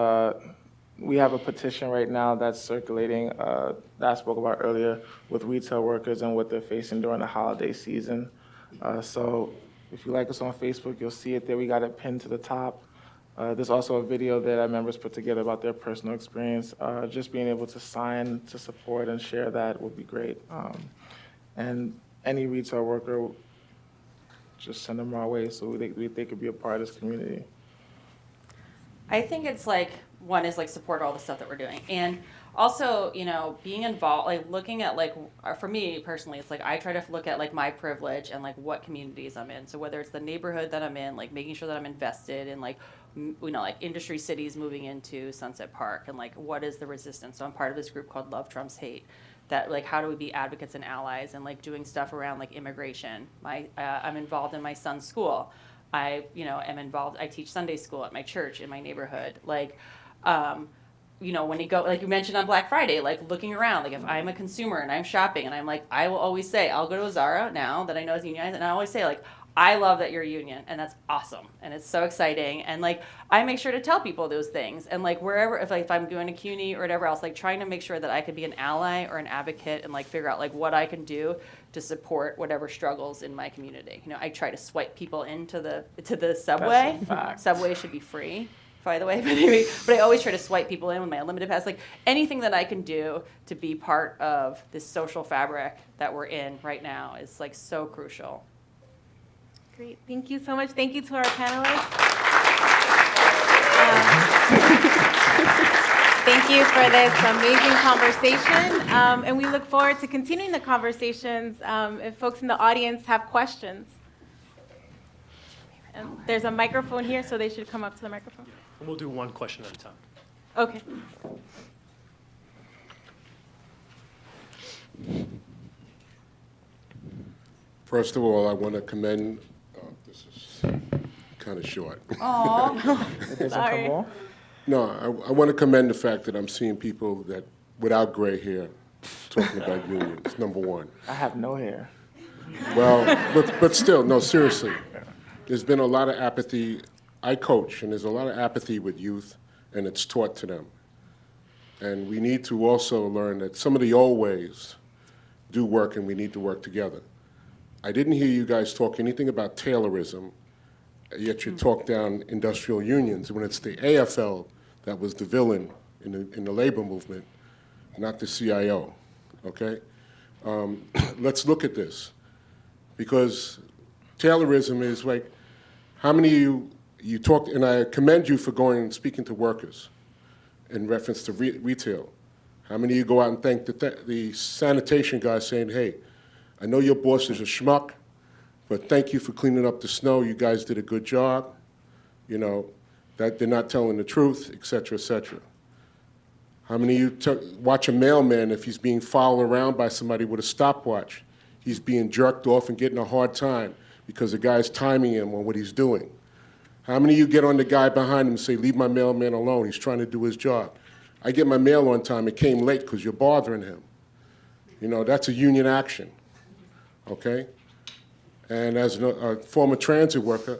we have a petition right now that's circulating that I spoke about earlier with retail workers and what they're facing during the holiday season. So if you like us on Facebook, you'll see it there. We got it pinned to the top. There's also a video that our members put together about their personal experience. Just being able to sign to support and share that would be great. And any retail worker, just send them our way so they could be a part of this community.
I think it's like, one is like support all the stuff that we're doing. And also, you know, being involved, like looking at like, for me personally, it's like I try to look at like my privilege and like what communities I'm in. So whether it's the neighborhood that I'm in, like making sure that I'm invested in like, you know, like industry cities moving into Sunset Park and like what is the resistance. So I'm part of this group called Love Trumps Hate. That like, how do we be advocates and allies and like doing stuff around like immigration. I'm involved in my son's school. I teach Sunday school at my church in my neighborhood. Like, you know, when you go, like you mentioned on Black Friday, like looking around, like if I'm a consumer and I'm shopping and I'm like, I will always say, I'll go to a Zara now that I know is unionized, and I always say like, I love that you're a union, and that's awesome, and it's so exciting, and like I make sure to tell people those things, and like wherever, if I'm going to CUNY or whatever else, like trying to make sure that I could be an ally or an advocate and like figure out like what I can do to support whatever struggles in my community. You know, I try to swipe people into the subway. Subway should be free, by the way, but I always try to swipe people in with my unlimited pass. Like anything that I can do to be part of this social fabric that we're in right now is like so crucial.
Great, thank you so much. Thank you to our panelists. Thank you for this amazing conversation. And we look forward to continuing the conversations if folks in the audience have questions. And there's a microphone here, so they should come up to the microphone.
We'll do one question at a time.
Okay.
First of all, I want to commend, this is kind of short.
Oh,
It doesn't
Sorry.
come on?
No, I want to commend the fact that I'm seeing people that, without gray hair, talking about unions, number one.
I have no hair.
Well, but still, no, seriously. There's been a lot of apathy. I coach, and there's a lot of apathy with youth, and it's taught to them. And we need to also learn that some of the old ways do work, and we need to work together. I didn't hear you guys talk anything about Taylorism, yet you talk down industrial unions, when it's the AFL that was the villain in the labor movement, not the CIO, okay? Let's look at this, because Taylorism is like, how many of you talked, and I commend you for going and speaking to workers in reference to retail. How many of you go out and thank the sanitation guy saying, hey, I know your boss is a schmuck, but thank you for cleaning up the snow. You guys did a good job. You know, that they're not telling the truth, et cetera, et cetera. How many of you watch a mailman if he's being followed around by somebody with a stopwatch? He's being jerked off and getting a hard time because the guy's timing him on what he's doing. How many of you get on the guy behind him and say, leave my mailman alone, he's trying to do his job? I get my mail on time, it came late because you're bothering him. You know, that's a union action, okay? And as a former transit worker,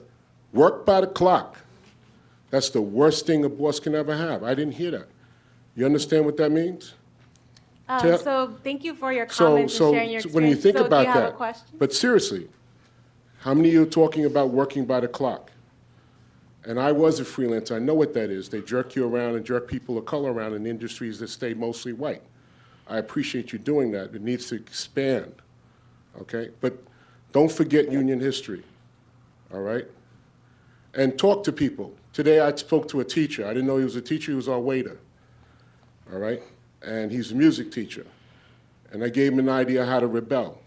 work by the clock. That's the worst thing a boss can ever have. I didn't hear that. You understand what that means? Tell-
So thank you for your
So,
comments
so
and sharing your
when you
experience.
think
So
about
do you have
that,
a question?
but seriously, how many of you are talking about working by the clock? And I was a freelancer. I know what that is. They jerk you around and jerk people of color around in industries that stay mostly white. I appreciate you doing that. It needs to expand, okay? But don't forget union history, all right? And talk to people. Today I spoke to a teacher. I didn't know he was a teacher. He was our waiter, all right? And he's a music teacher. And I gave him an idea how to rebel.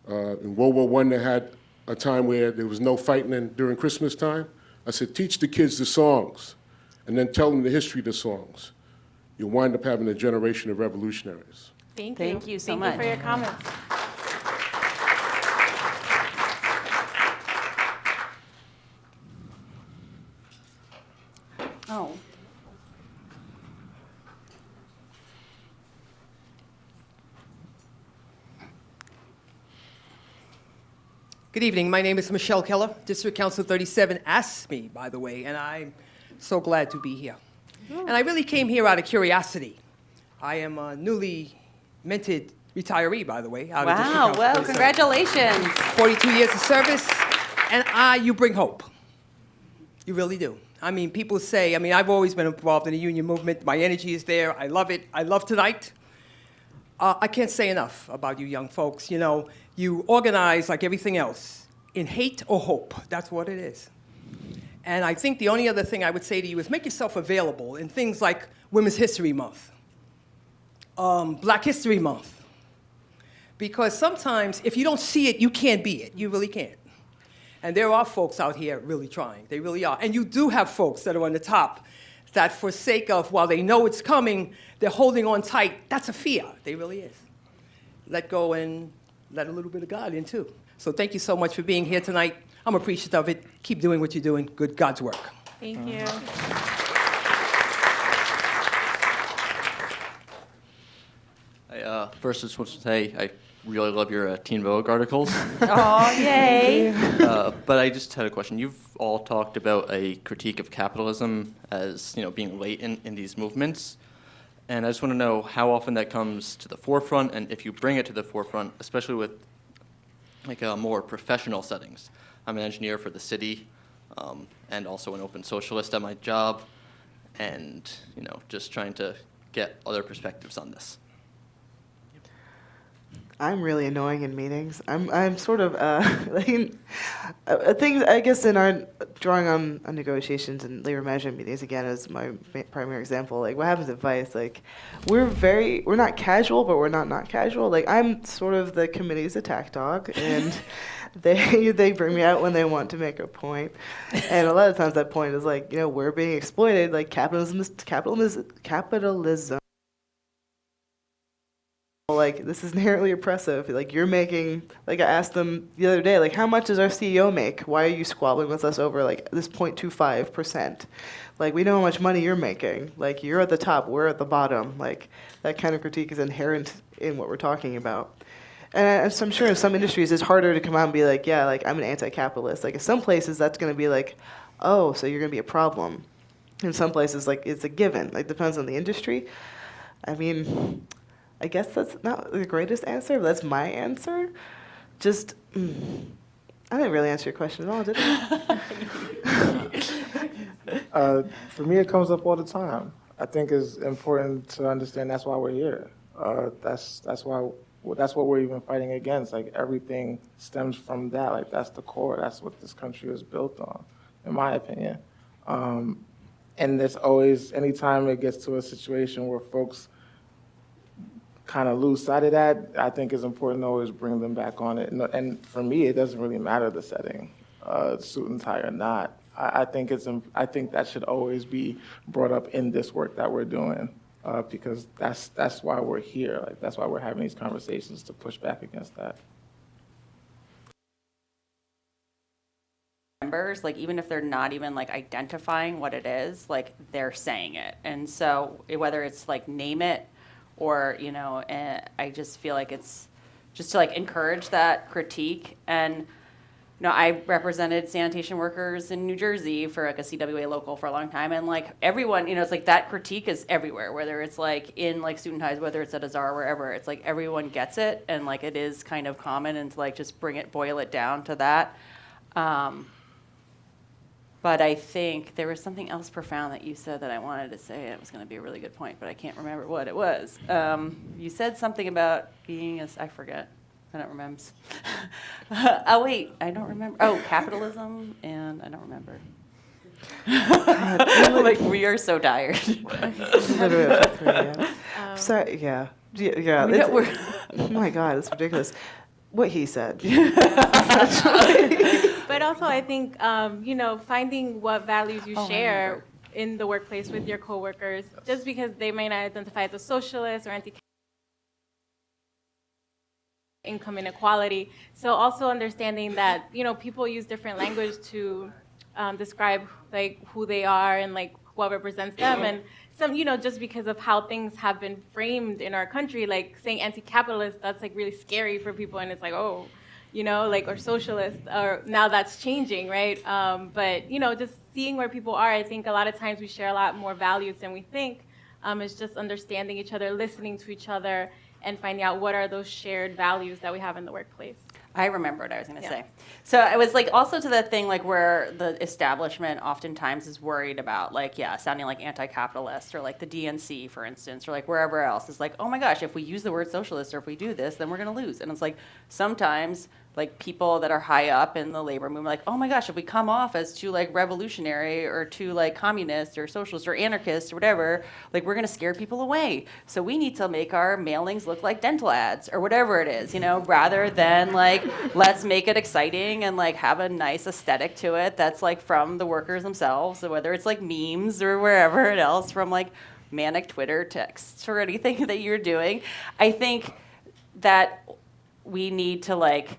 In World War I, they had a time where there was no fighting during Christmas time. I said, teach the kids the songs, and then tell them the history of the songs. You'll wind up having a generation of revolutionaries.
Thank
you so
Thank
much.
you for your comments.
Oh.
Good evening. My name is Michelle Keller. District Council 37 asked me, by the way, and I'm so glad to be here. And I really came here out of curiosity. I am a newly minted retiree, by the way. Out of District
Wow,
Council
well,
37.
congratulations.
42 years of service, and you bring hope. You really do. I mean, people say, I've always been involved in the union movement. My energy is there. I love it. I love tonight. I can't say enough about you young folks. You know, you organize like everything else, in hate or hope. That's what it is. And I think the only other thing I would say to you is make yourself available in things like Women's History Month, Black History Month. Because sometimes if you don't see it, you can't be it. You really can't. And there are folks out here really trying. They really are. And you do have folks that are on the top that for sake of, while they know it's coming, they're holding on tight. That's a fear. They really is. Let go and let a little bit of God in, too. So thank you so much for being here tonight. I'm appreciative of it. Keep doing what you're doing. Good God's work.
Thank you.
First, I just want to say I really love your Teen Vogue articles.
Oh, yay.
But I just had a question. You've all talked about a critique of capitalism as being latent in these movements. And I just want to know how often that comes to the forefront, and if you bring it to the forefront, especially with more professional settings. I'm an engineer for the city, and also an open socialist at my job, and just trying to get other perspectives on this.
I'm really annoying in meetings. I'm sort of things I guess in our drawing on negotiations and labor management meetings again as my primary example. Like what happens at Vice? Like we're not casual, but we're not casual. Like I'm sort of the committee's attack dog, and they bring me out when they want to make a point, and a lot of times that point is like we're being exploited. Like capitalism. Like this is inherently oppressive. Like you're making, like I asked them the other day, like how much does our CEO make? Why are you squabbling with us over like this 0.25%? Like we know how much money you're making. Like you're at the top, we're at the bottom. Like that kind of critique is inherent in what we're talking about. And so I'm sure in some industries it's harder to come out and be like, yeah, like I'm an anti-capitalist. Like in some places that's going to be like, oh, so you're going to be a problem. In some places like it's a given. Like depends on the industry. I mean, I guess that's not the greatest answer, but that's my answer. Just, I didn't really answer your question at all, did I?
For me, it comes up all the time. I think it's important to understand that's why we're here. That's what we're even fighting against. Like everything stems from that. Like that's the core. That's what this country is built on, in my opinion. And there's always, anytime it gets to a situation where folks kind of lose sight of that, I think it's important to always bring them back on it. And for me, it doesn't really matter the setting, suit and tie or not. I think that should always be brought up in this work that we're doing, because that's why we're here. Like that's why we're having these conversations, to push back against that.
Members, like even if they're not even like identifying what it is, like they're saying it. And so whether it's like name it or, you know, I just feel like it's just to like encourage that critique. And, you know, I represented sanitation workers in New Jersey for like a CWA local for a long time, and like everyone, you know, it's like that critique is everywhere, whether it's like in like student highs, whether it's at a czar, wherever, it's like everyone gets it, and like it is kind of common, and to like just boil it down to that. But I think there was something else profound that you said that I wanted to say. It was going to be a really good point, but I can't remember what it was. You said something about being I forget. I don't remember. Oh, wait, I don't remember. Oh, capitalism, and I don't remember. Like, we are so tired.
Literally up to 3 a.m. Sorry, yeah. Yeah.
I mean,
Oh my God, it's ridiculous. What he said.
But also, I think, you know, finding what values you
Oh, I
share
remember.
in the workplace with your coworkers, just because they may not identify as a socialist or income inequality. So also understanding that, you know, people use different language to describe like who they are and like what represents them. And some, you know, just because of how things have been framed in our country, like saying anti-capitalist, that's like really scary for people. And it's like, oh, you know, like, or socialist, or now that's changing, right? But, you know, just seeing where people are, I think a lot of times we share a lot more values than we think. It's just understanding each other, listening to each other, and finding out what are those shared values that we have in the workplace.
I remember what I was going to
Yeah.
say. So it was like also to that thing like where the establishment oftentimes is worried about like, yeah, sounding like anti-capitalist, or like the DNC, for instance, or like wherever else. It's like, oh my gosh, if we use the word socialist or if we do this, then we're going to lose. And it's like sometimes like people that are high up in the labor movement, like, oh my gosh, if we come off as too like revolutionary or too like communist or socialist or anarchist or whatever, like we're going to scare people away. So we need to make our mailings look like dental ads or whatever it is, you know, rather than like, let's make it exciting and like have a nice aesthetic to it that's like from the workers themselves. So whether it's like memes or wherever else, from like manic Twitter texts or anything that you're doing, I think that we need to like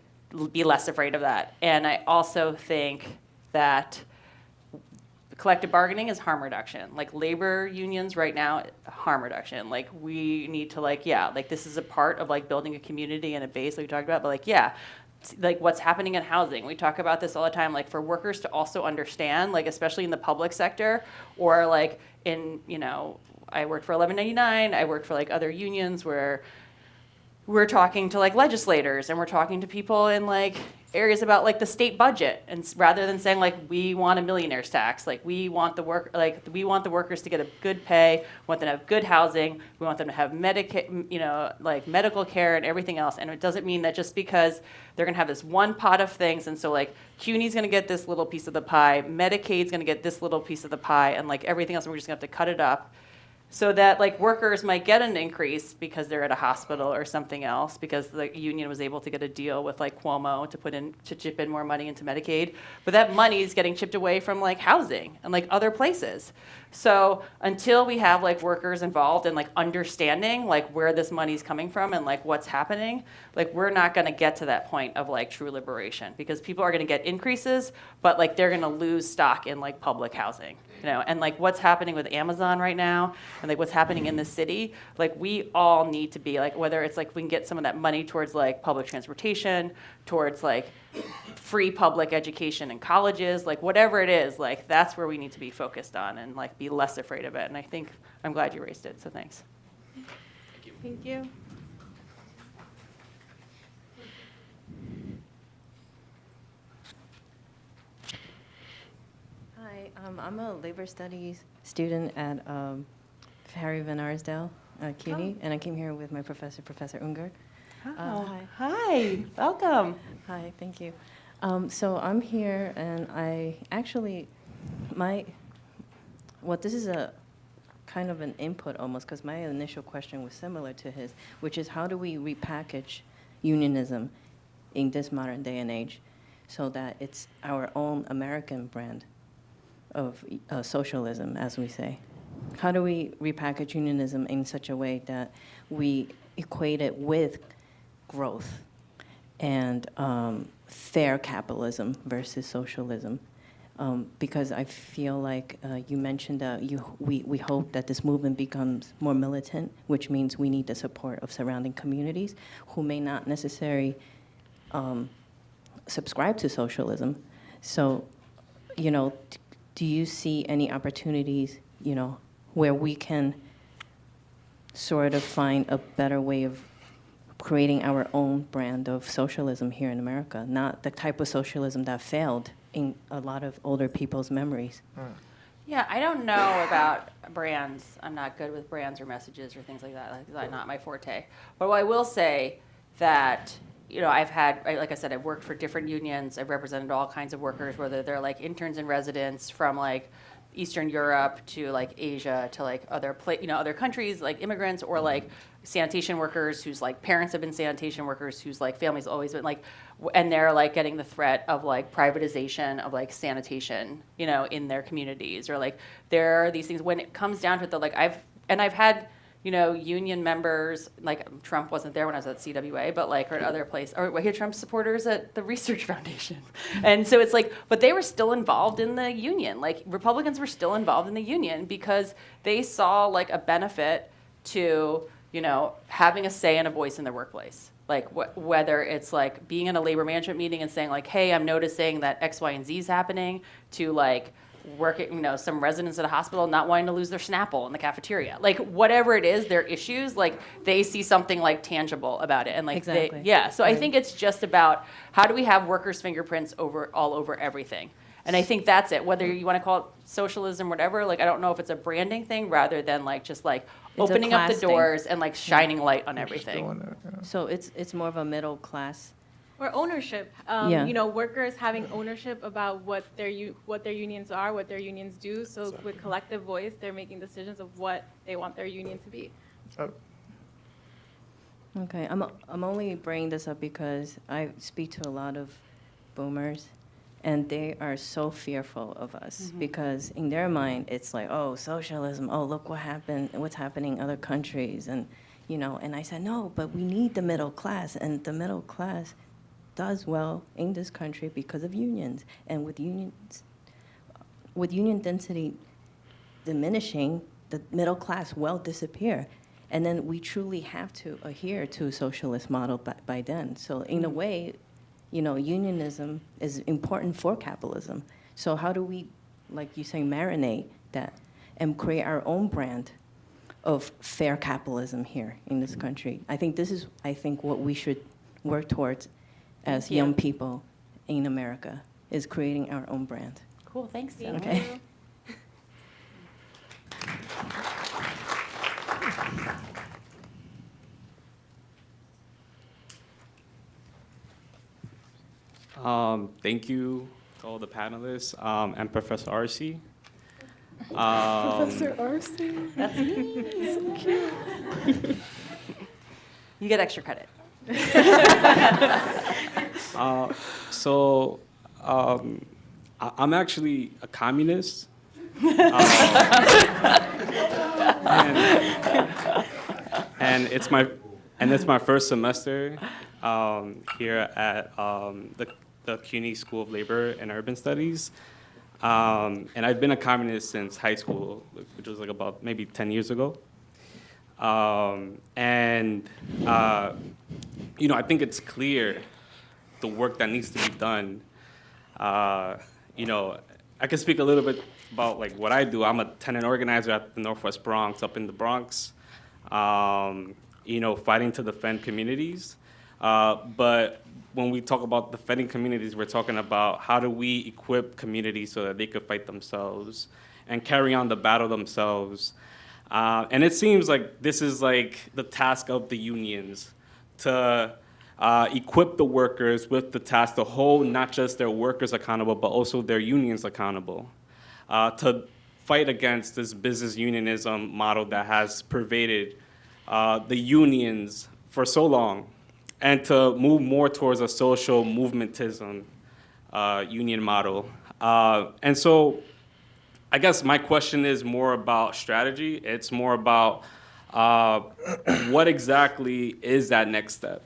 be less afraid of that. And I also think that collective bargaining is harm reduction. Like labor unions right now, harm reduction. Like we need to like, yeah, like this is a part of like building a community and a base like we talked about, but like, yeah, like what's happening in housing. We talk about this all the time, like for workers to also understand, like especially in the public sector or like in, you know, I worked for 1199, I worked for like other unions where we're talking to like legislators and we're talking to people in like areas about like the state budget, and rather than saying like we want a millionaire's tax, like we want the workers to get a good pay, we want them to have good housing, we want them to have like medical care and everything else. And it doesn't mean that just because they're going to have this one pot of things, and so like CUNY's going to get this little piece of the pie, Medicaid's going to get this little piece of the pie, and like everything else we're just going to have to cut it up. So that like workers might get an increase because they're at a hospital or something else, because the union was able to get a deal with like Cuomo to chip in more money into Medicaid, but that money is getting chipped away from like housing and like other places. So until we have like workers involved in like understanding like where this money is coming from and like what's happening, like we're not going to get to that point of like true liberation, because people are going to get increases, but like they're going to lose stock in like public housing. You know, and like what's happening with Amazon right now and like what's happening in the city, like we all need to be like, whether it's like we can get some of that money towards like public transportation, towards like free public education in colleges, like whatever it is, like that's where we need to be focused on and like be less afraid of it. And I think I'm glad you raised it, so thanks.
Thank you.
Hi, I'm a labor studies student at Harry Van Arsdale at CUNY, and I came here with my professor, Professor Unger.
Hi, welcome.
Hi, thank you. So I'm here, and I actually, this is a kind of an input almost, because my initial question was similar to his, which is how do we repackage unionism in this modern day and age so that it's our own American brand of socialism, as we say. How do we repackage unionism in such a way that we equate it with growth and fair capitalism versus socialism? because I feel like you mentioned that we hope that this movement becomes more militant, which means we need the support of surrounding communities who may not necessarily subscribe to socialism. So, do you see any opportunities, where we can sort of find a better way of creating our own brand of socialism here in America, not the type of socialism that failed in a lot of older people's memories?
Yeah, I don't know about brands. I'm not good with brands or messages or things like that. That's not my forte. But I will say that, I've had, like I said, I've worked for different unions. I've represented all kinds of workers, whether they're like interns and residents from like Eastern Europe to like Asia to like other other countries, like immigrants, or like sanitation workers whose like parents have been sanitation workers, whose like families always been like, and they're like getting the threat of like privatization of like sanitation, in their communities, or like there are these things when it comes down to it. Like I've had union members, like Trump wasn't there when I was at CWA, but like, or at other places, or I hear Trump supporters at the Research Foundation. And so it's like, but they were still involved in the union. Like Republicans were still involved in the union because they saw like a benefit to, having a say and a voice in their workplace. Like whether it's like being in a labor management meeting and saying like, hey, I'm noticing that X, Y, and Z is happening, to like, working, some residents at a hospital not wanting to lose their Snapple in the cafeteria. Like whatever it is, their issues, like they see something like tangible about it. And like,
Exactly.
So I think it's just about how do we have workers' fingerprints all over everything. And I think that's it. Whether you want to call it socialism, whatever, like I don't know if it's a branding thing rather than like just like
It's a
opening up the
class thing.
doors and like shining light on everything.
So it's more of a middle class.
Or ownership.
Yeah.
Workers having ownership about what their unions are, what their unions do. So with collective voice, they're making decisions of what they want their union to be.
Okay, I'm only bringing this up because I speak to a lot of boomers, and they are so fearful of us because in their mind it's like, oh, socialism, oh, look what happened, what's happening in other countries, and and I said no, but we need the middle class, and the middle class does well in this country because of unions, and with union density diminishing, the middle class will disappear. And then we truly have to adhere to a socialist model by then. So in a way, unionism is important for capitalism. So how do we, like you say, marinate that and create our own brand of fair capitalism here in this country? I think this is, what we should work towards as young people in America, is creating our own brand.
Cool, thanks.
Okay.
Thank you to all the panelists and Professor Arsey.
Professor Arsey.
That's so cute. You get extra credit.
I'm actually a communist. And it's my first semester here at the CUNY School of Labor and Urban Studies. And I've been a communist since high school, which was like about maybe 10 years ago. I think it's clear the work that needs to be done. I can speak a little bit about like what I do. I'm a tenant organizer at the Northwest Bronx, up in the Bronx, fighting to defend communities. But when we talk about defending communities, we're talking about how do we equip communities so that they could fight themselves and carry on the battle themselves. And it seems like this is like the task of the unions, to equip the workers with the task to hold not just their workers accountable, but also their unions accountable, to fight against this business unionism model that has pervaded the unions for so long, and to move more towards a social movementism union model. And so I guess my question is more about strategy. It's more about what exactly is that next step?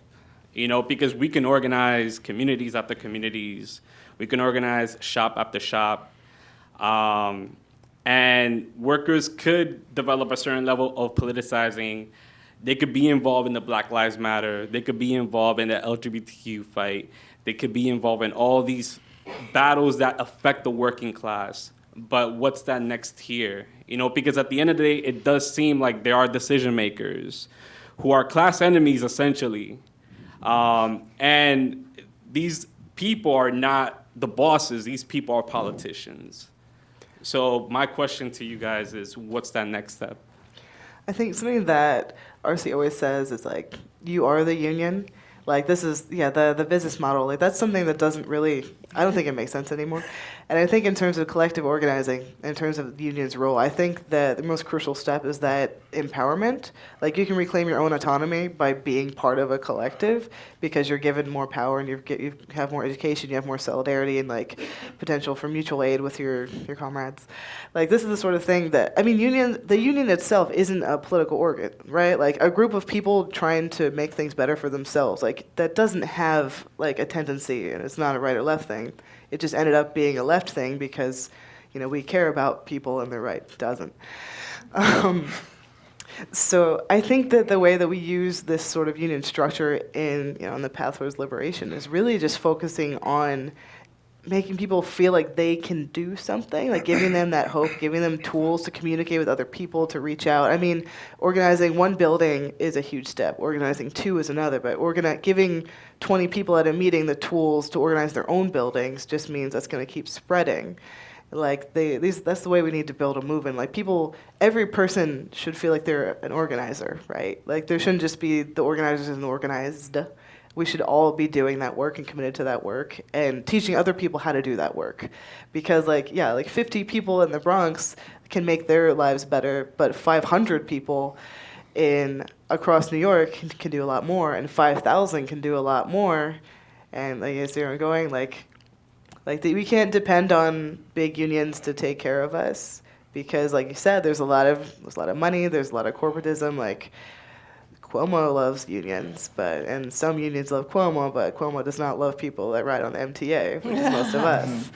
Because we can organize communities after communities. We can organize shop after shop. And workers could develop a certain level of politicizing. They could be involved in the Black Lives Matter. They could be involved in the LGBTQ fight. They could be involved in all these battles that affect the working class. But what's that next tier? You know, because at the end of the day, it does seem like there are decision makers who are class enemies, essentially. And these people are not the bosses. These people are politicians. So my question to you guys is, what's that next step?
I think something that RC always says is like, you are the union. Like this is, the business model. Like that's something that doesn't really, I don't think it makes sense anymore. And I think in terms of collective organizing, in terms of the union's role, I think that the most crucial step is that empowerment. Like you can reclaim your own autonomy by being part of a collective because you're given more power and you have more education, you have more solidarity and like potential for mutual aid with your comrades. Like this is the sort of thing that, the union itself isn't a political organ, right? Like a group of people trying to make things better for themselves, like that doesn't have like a tendency, and it's not a right or left thing. It just ended up being a left thing because, we care about people and the right doesn't. So I think that the way that we use this sort of union structure in the path towards liberation is really just focusing on making people feel like they can do something, like giving them that hope, giving them tools to communicate with other people, to reach out. Organizing one building is a huge step. Organizing two is another, but giving 20 people at a meeting the tools to organize their own buildings just means that's going to keep spreading. Like that's the way we need to build a movement. Like every person should feel like they're an organizer, right? Like there shouldn't just be the organizers and the organized. We should all be doing that work and committed to that work and teaching other people how to do that work. Because 50 people in the Bronx can make their lives better, but 500 people across New York can do a lot more, and 5,000 can do a lot more. And you see where I'm going? We can't depend on big unions to take care of us because, like you said, there's a lot of money, there's a lot of corporatism. Cuomo loves unions, and some unions love Cuomo, but Cuomo does not love people that ride on the MTA, which is most of us.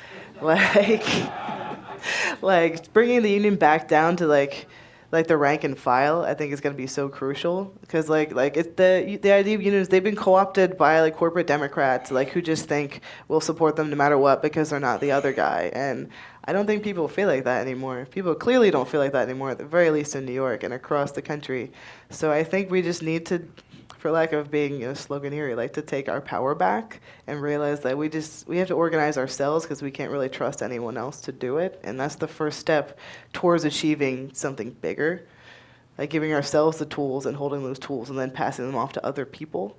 Bringing the union back down to the rank and file, I think is going to be so crucial because it's the idea of unions, they've been co-opted by corporate Democrats who just think we'll support them no matter what because they're not the other guy. And I don't think people feel like that anymore. People clearly don't feel like that anymore, at the very least in New York and across the country. So I think we just need to, for lack of being sloganeering, to take our power back and realize that we have to organize ourselves because we can't really trust anyone else to do it. And that's the first step towards achieving something bigger, giving ourselves the tools and holding those tools and then passing them off to other people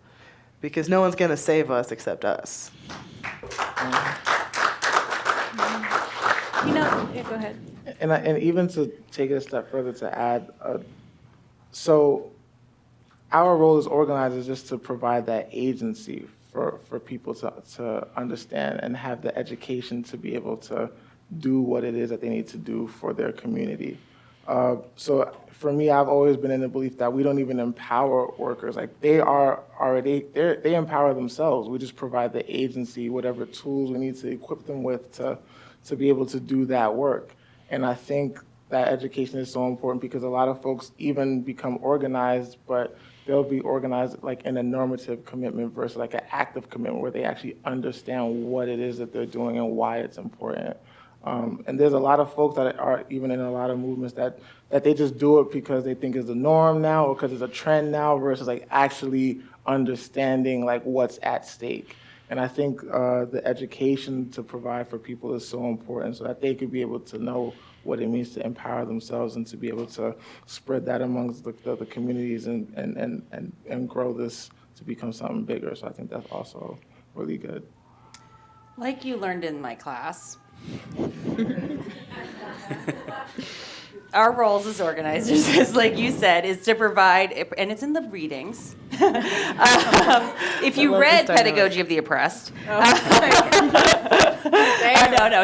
because no one's going to save us except us.
Go ahead.
And even to take it a step further to add, so our role as organizers is just to provide that agency for people to understand and have the education to be able to do what it is that they need to do for their community. So for me, I've always been in the belief that we don't even empower workers. They empower themselves. We just provide the agency, whatever tools we need to equip them with to be able to do that work. And I think that education is so important because a lot of folks even become organized, but they'll be organized in a normative commitment versus an active commitment where they actually understand what it is that they're doing and why it's important. And there's a lot of folks that are even in a lot of movements that they just do it because they think it's the norm now or because it's a trend now versus actually understanding what's at stake. And I think the education to provide for people is so important so that they could be able to know what it means to empower themselves and to be able to spread that amongst the communities and grow this to become something bigger. So I think that's also really good.
Like you learned in my class, our roles as organizers, is like you said, is to provide, and it's in the readings. If you read Pedagogy of the Oppressed, no,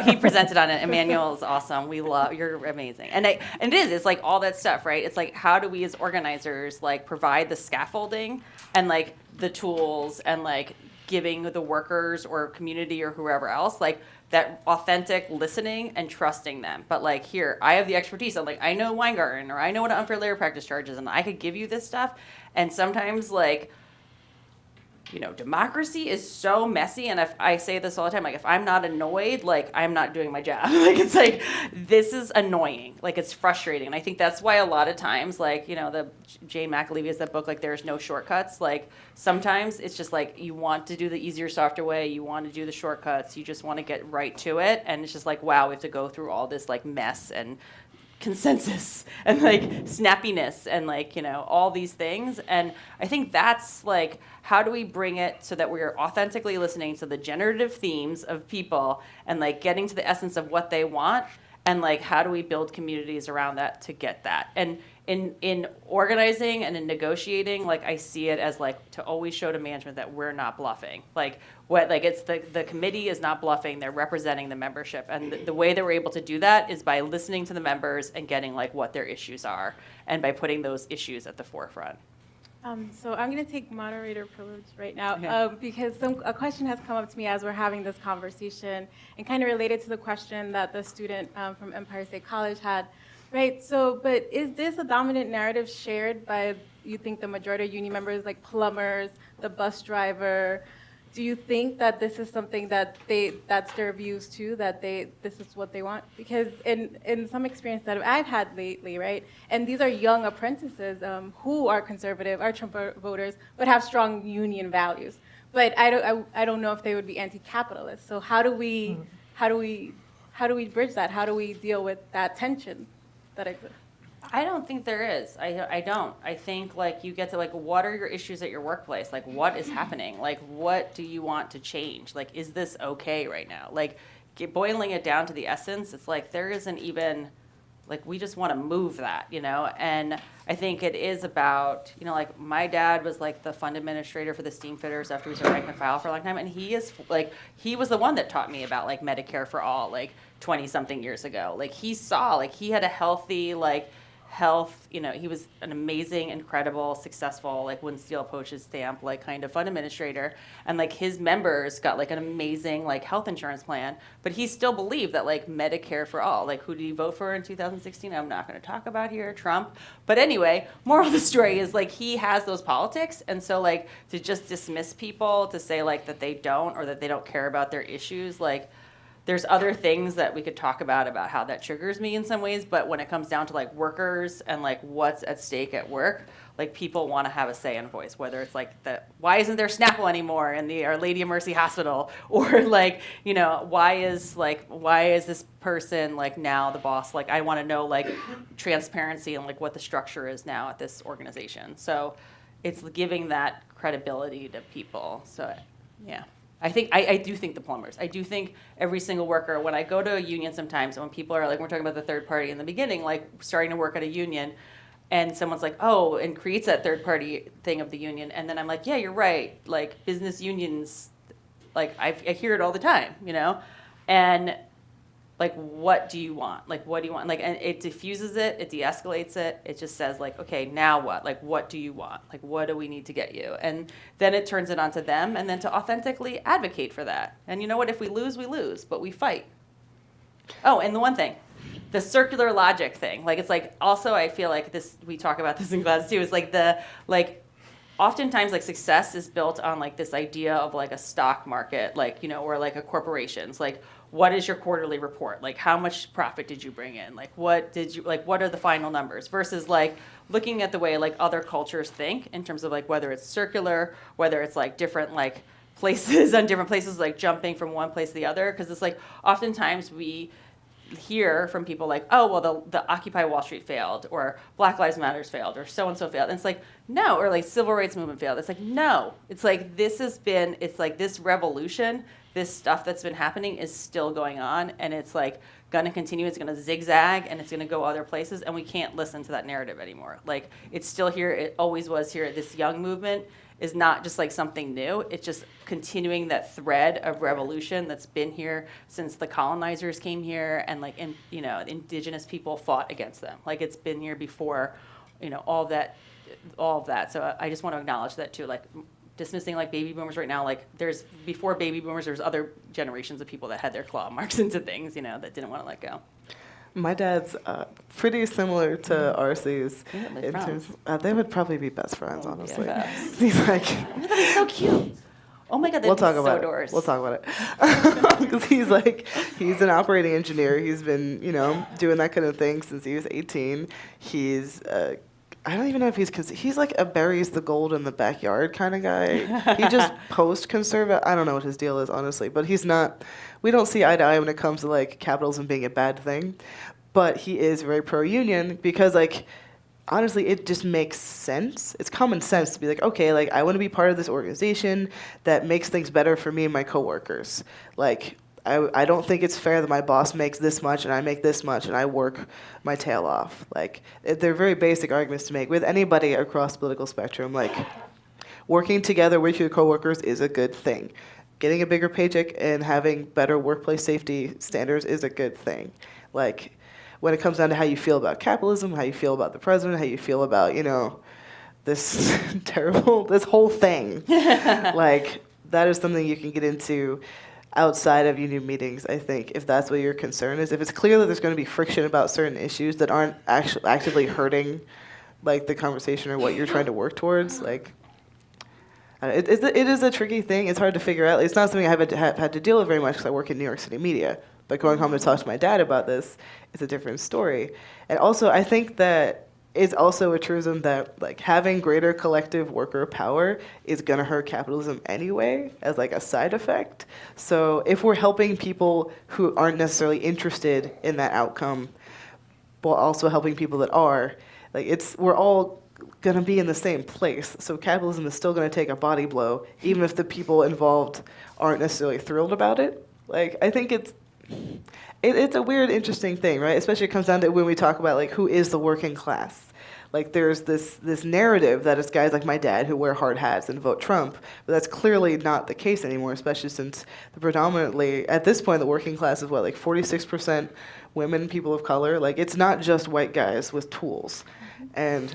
he presented on it. Emmanuel is awesome. You're amazing, and it is. It's all that stuff, right? It's how do we as organizers provide the scaffolding and the tools and giving the workers or community or whoever else that authentic listening and trusting them. But like, here, I have the expertise. I'm like, I know Weingarten, or I know what an unfair labor practice charge is, and I could give you this stuff. And sometimes, like, you know, democracy is so messy, and if I say this all the time, like, if I'm not annoyed, like, I'm not doing my job. Like, it's like, this is annoying. Like, it's frustrating. And I think that's why a lot of times, like, you know, the Jay McAlevey has that book, like, There's No Shortcuts. Like, sometimes it's just like, you want to do the easier, softer way, you want to do the shortcuts, you just want to get right to it, and it's just like, wow, we have to go through all this, like, mess and consensus and like snappiness and like, you know, all these things. And I think that's like, how do we bring it so that we're authentically listening to the generative themes of people and like getting to the essence of what they want, and like, how do we build communities around that to get that? And in organizing and in negotiating, like, I see it as like to always show to management that we're not bluffing. Like, what, like, it's the committee is not bluffing, they're representing the membership. And the way that we're able to do that is by listening to the members and getting like what their issues are, and by putting those issues at the forefront.
So I'm going to take moderator privilege right now,
Okay.
because a question has come up to me as we're having this conversation, and kind of related to the question that the student from Empire State College had, right? So, but is this a dominant narrative shared by, you think, the majority of union members, like plumbers, the bus driver? Do you think that this is something that that's their views too, that this is what they want? Because in some experience that I've had lately, right, and these are young apprentices who are conservative, are Trump voters, but have strong union values. But I don't know if they would be anti-capitalist. So how do we bridge that? How do we deal with that tension that exists?
I don't think there is. I don't. I think, like, you get to, like, what are your issues at your workplace? Like, what is happening? Like, what do you want to change? Like, is this okay right now? Like, boiling it down to the essence, it's like, there isn't even, like, we just want to move that, you know? And I think it is about, you know, like, my dad was, like, the fund administrator for the steam fitters after he was a rank and file for a long time. And he is, like, he was the one that taught me about, like, Medicare for all, like, 20-something years ago. Like, he saw, like, he had a healthy, like, health, you know, he was an amazing, incredible, successful, like, wouldn't steal a postage stamp, like, kind of fund administrator. And like, his members got like an amazing, like, health insurance plan, but he still believed that, like, Medicare for all, like, who did he vote for in 2016? I'm not going to talk about here, Trump. But anyway, moral of the story is, like, he has those politics. And so, like, to just dismiss people, to say, like, that they don't, or that they don't care about their issues, like, there's other things that we could talk about how that triggers me in some ways, but when it comes down to, like, workers and, like, what's at stake at work, like, people want to have a say and voice, whether it's like why isn't there Snapple anymore in the Our Lady of Mercy Hospital, or like, you know, why is this person, like, now the boss? Like, I want to know, like, transparency and, like, what the structure is now at this organization. So it's giving that credibility to people. So yeah. I do think the plumbers. I do think every single worker, when I go to a union sometimes, when people are like, we're talking about the third party in the beginning, like, starting to work at a union, and someone's like, oh, and creates that third party thing of the union. And then I'm like, yeah, you're right. Like, business unions, like, I hear it all the time, you know? And like, what do you want? Like, what do you want? Like, and it diffuses it, it de-escalates it. It just says, like, okay, now what? Like, what do you want? Like, what do we need to get you? And then it turns it onto them, and then to authentically advocate for that. And you know what? If we lose, but we fight. Oh, and the one thing, the circular logic thing. Like, it's like, also, I feel like this, we talk about this in class too, is like oftentimes, like, success is built on, like, this idea of, like, a stock market, like, you know, or like a corporation's, like, what is your quarterly report? Like, how much profit did you bring in? Like, what are the final numbers? Versus, like, looking at the way, like, other cultures think in terms of, like, whether it's circular, whether it's, like, different, like, places on different places, like, jumping from one place to the other. Because it's like, oftentimes we hear from people like, oh, well, the Occupy Wall Street failed, or Black Lives Matters failed, or so-and-so failed. And it's like, no, or like civil rights movement failed. It's like, no. It's like, it's like this revolution, this stuff that's been happening is still going on, and it's like going to continue. It's going to zigzag, and it's going to go other places, and we can't listen to that narrative anymore. Like, it's still here. It always was here. This young movement is not just like something new. It's just continuing that thread of revolution that's been here since the colonizers came here, and like, you know, indigenous people fought against them. Like, it's been here before, you know, all of that. So I just want to acknowledge that too. Like, dismissing like baby boomers right now. Like before baby boomers, there's other generations of people that had their claw marks into things, that didn't want to let go.
My dad's pretty similar to RC's.
Yeah, they're
in
friends.
terms, they would probably be best friends, honestly.
BFFs.
He's like,
Oh my God, he's so cute. Oh my God, they'd
we'll
be
talk
so
about
adorable.
it. We'll talk about it. Because he's an operating engineer. He's been, doing that kind of thing since he was 18. He's, I don't even know if he's like a buries the gold in the backyard kind of guy. He just post-conservative. I don't know what his deal is, honestly. But he's not, we don't see eye to eye when it comes to like capitalism being a bad thing. But he is very pro-union because like, honestly, it just makes sense. It's common sense to be like, okay, like I want to be part of this organization that makes things better for me and my coworkers. Like, I don't think it's fair that my boss makes this much and I make this much and I work my tail off. Like, they're very basic arguments to make with anybody across the political spectrum. Like, working together with your coworkers is a good thing. Getting a bigger paycheck and having better workplace safety standards is a good thing. Like, when it comes down to how you feel about capitalism, how you feel about the president, how you feel about, this this whole thing, like, that is something you can get into outside of union meetings, I think, if that's what your concern is. If it's clear that there's going to be friction about certain issues that aren't actually actively hurting, like, the conversation or what you're trying to work towards, like, it is a tricky thing. It's hard to figure out. It's not something I have had to deal with very much because I work in New York City media. But going home to talk to my dad about this is a different story. And also, I think that it's also a truism that like having greater collective worker power is going to hurt capitalism anyway as like a side effect. So if we're helping people who aren't necessarily interested in that outcome, while also helping people that are, like we're all going to be in the same place. So capitalism is still going to take a body blow, even if the people involved aren't necessarily thrilled about it. Like, I think it's a weird, interesting thing, right? Especially it comes down to when we talk about like who is the working class. Like there's this narrative that it's guys like my dad who wear hard hats and vote Trump, but that's clearly not the case anymore, especially since predominantly, at this point, the working class is what, like 46% women, people of color? Like it's not just white guys with tools. And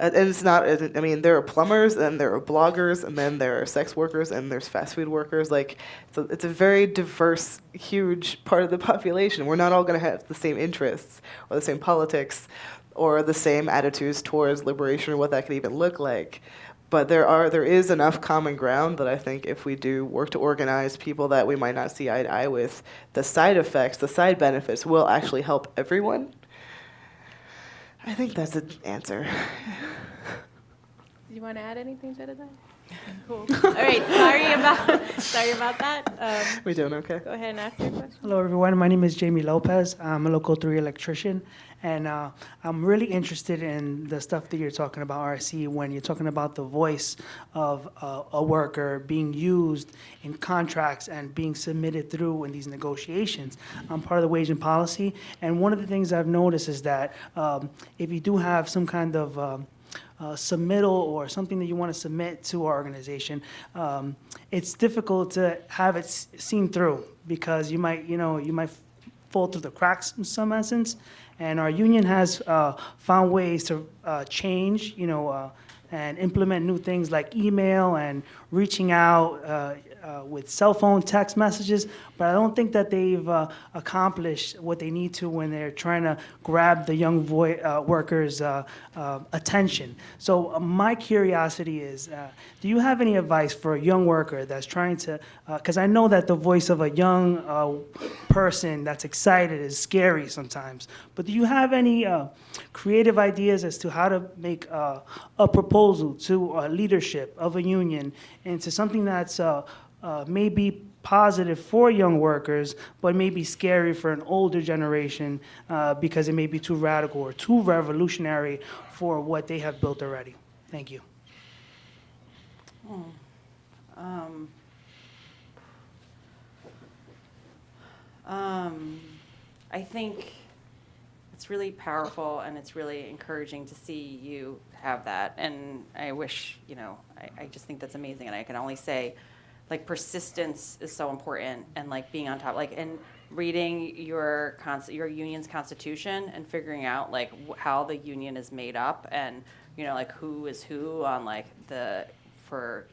it's not, I mean, there are plumbers and there are bloggers and then there are sex workers and there's fast food workers. Like it's a very diverse, huge part of the population. We're not all going to have the same interests or the same politics or the same attitudes towards liberation or what that could even look like. But there is enough common ground that I think if we do work to organize people that we might not see eye to eye with, the side effects, the side benefits will actually help everyone. I think that's an answer.
Do you want to add anything, Jedidiah? Cool. All right. Sorry about that.
We doing okay?
Go ahead and ask your question.
Hello, everyone. My name is Jaime Lopez. I'm a local 3 electrician, and I'm really interested in the stuff that you're talking about, RC, when you're talking about the voice of a worker being used in contracts and being submitted through in these negotiations. I'm part of the wage and policy, and one of the things I've noticed is that if you do have some kind of submittal or something that you want to submit to our organization, it's difficult to have it seen through because you might fall through the cracks in some essence. And our union has found ways to change, and implement new things like email and reaching out with cell phone text messages, but I don't think that they've accomplished what they need to when they're trying to grab the young workers' attention. So my curiosity is, do you have any advice for a young worker that's trying to, because I know that the voice of a young person that's excited is scary sometimes, but do you have any creative ideas as to how to make a proposal to leadership of a union into something that's maybe positive for young workers, but maybe scary for an older generation because it may be too radical or too revolutionary for what they have built already? Thank you.
I think it's really powerful and it's really encouraging to see you have that. And I wish, I just think that's amazing. And I can only say, like, persistence is so important, and like being on top, like, and reading your union's constitution and figuring out like how the union is made up and like who is who on like the for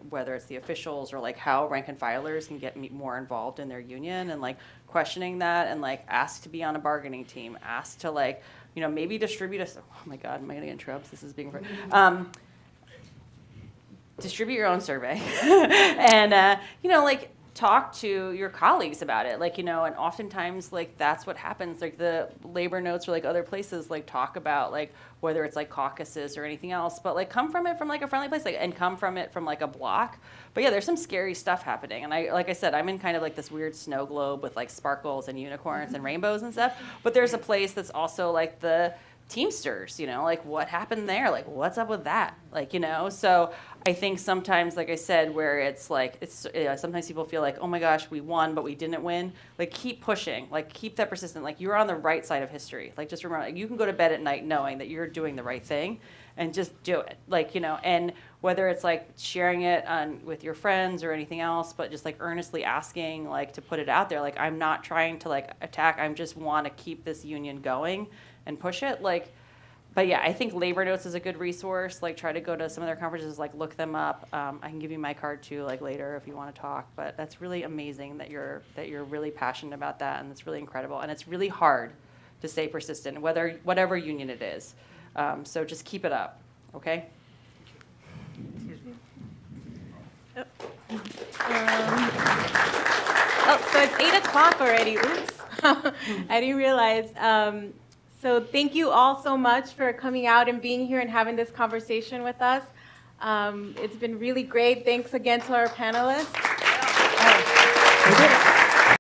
whether it's the officials or like how rank and filers can get more involved in their union, and like questioning that, and like ask to be on a bargaining team, ask to like, you know, maybe distribute oh my God, am I gonna get in trouble? This is being, distribute your own survey and, you know, like talk to your colleagues about it. Like, you know, and oftentimes like that's what happens. Like the labor notes or like other places like talk about like whether it's like caucuses or anything else, but like come from it from like a friendly place, like, and come from it from like a block. But yeah, there's some scary stuff happening. And like I said, I'm in kind of like this weird snow globe with like sparkles and unicorns and rainbows and stuff. But there's a place that's also like the Teamsters, you know, like what happened there? Like what's up with that? Like, you know, so I think sometimes, like I said, where it's like, sometimes people feel like, oh my gosh, we won, but we didn't win. Like keep pushing, like keep that persistent. Like you're on the right side of history. Like just remember, like, you can go to bed at night knowing that you're doing the right thing and just do it. Like, you know, and whether it's like sharing it with your friends or anything else, but just like earnestly asking, like to put it out there. Like I'm not trying to like attack. I just want to keep this union going and push it. Like, but yeah, I think Labor Notes is a good resource. Like try to go to some of their conferences, like look them up. I can give you my card too, like later if you want to talk, but that's really amazing that you're really passionate about that. And it's really incredible. And it's really hard to stay persistent, whatever union it is. So just keep it up. Okay.
Oh, so it's 8 o'clock already. Oops. I didn't realize. So thank you all so much for coming out and being here and having this conversation with us. It's been really great. Thanks again to our panelists.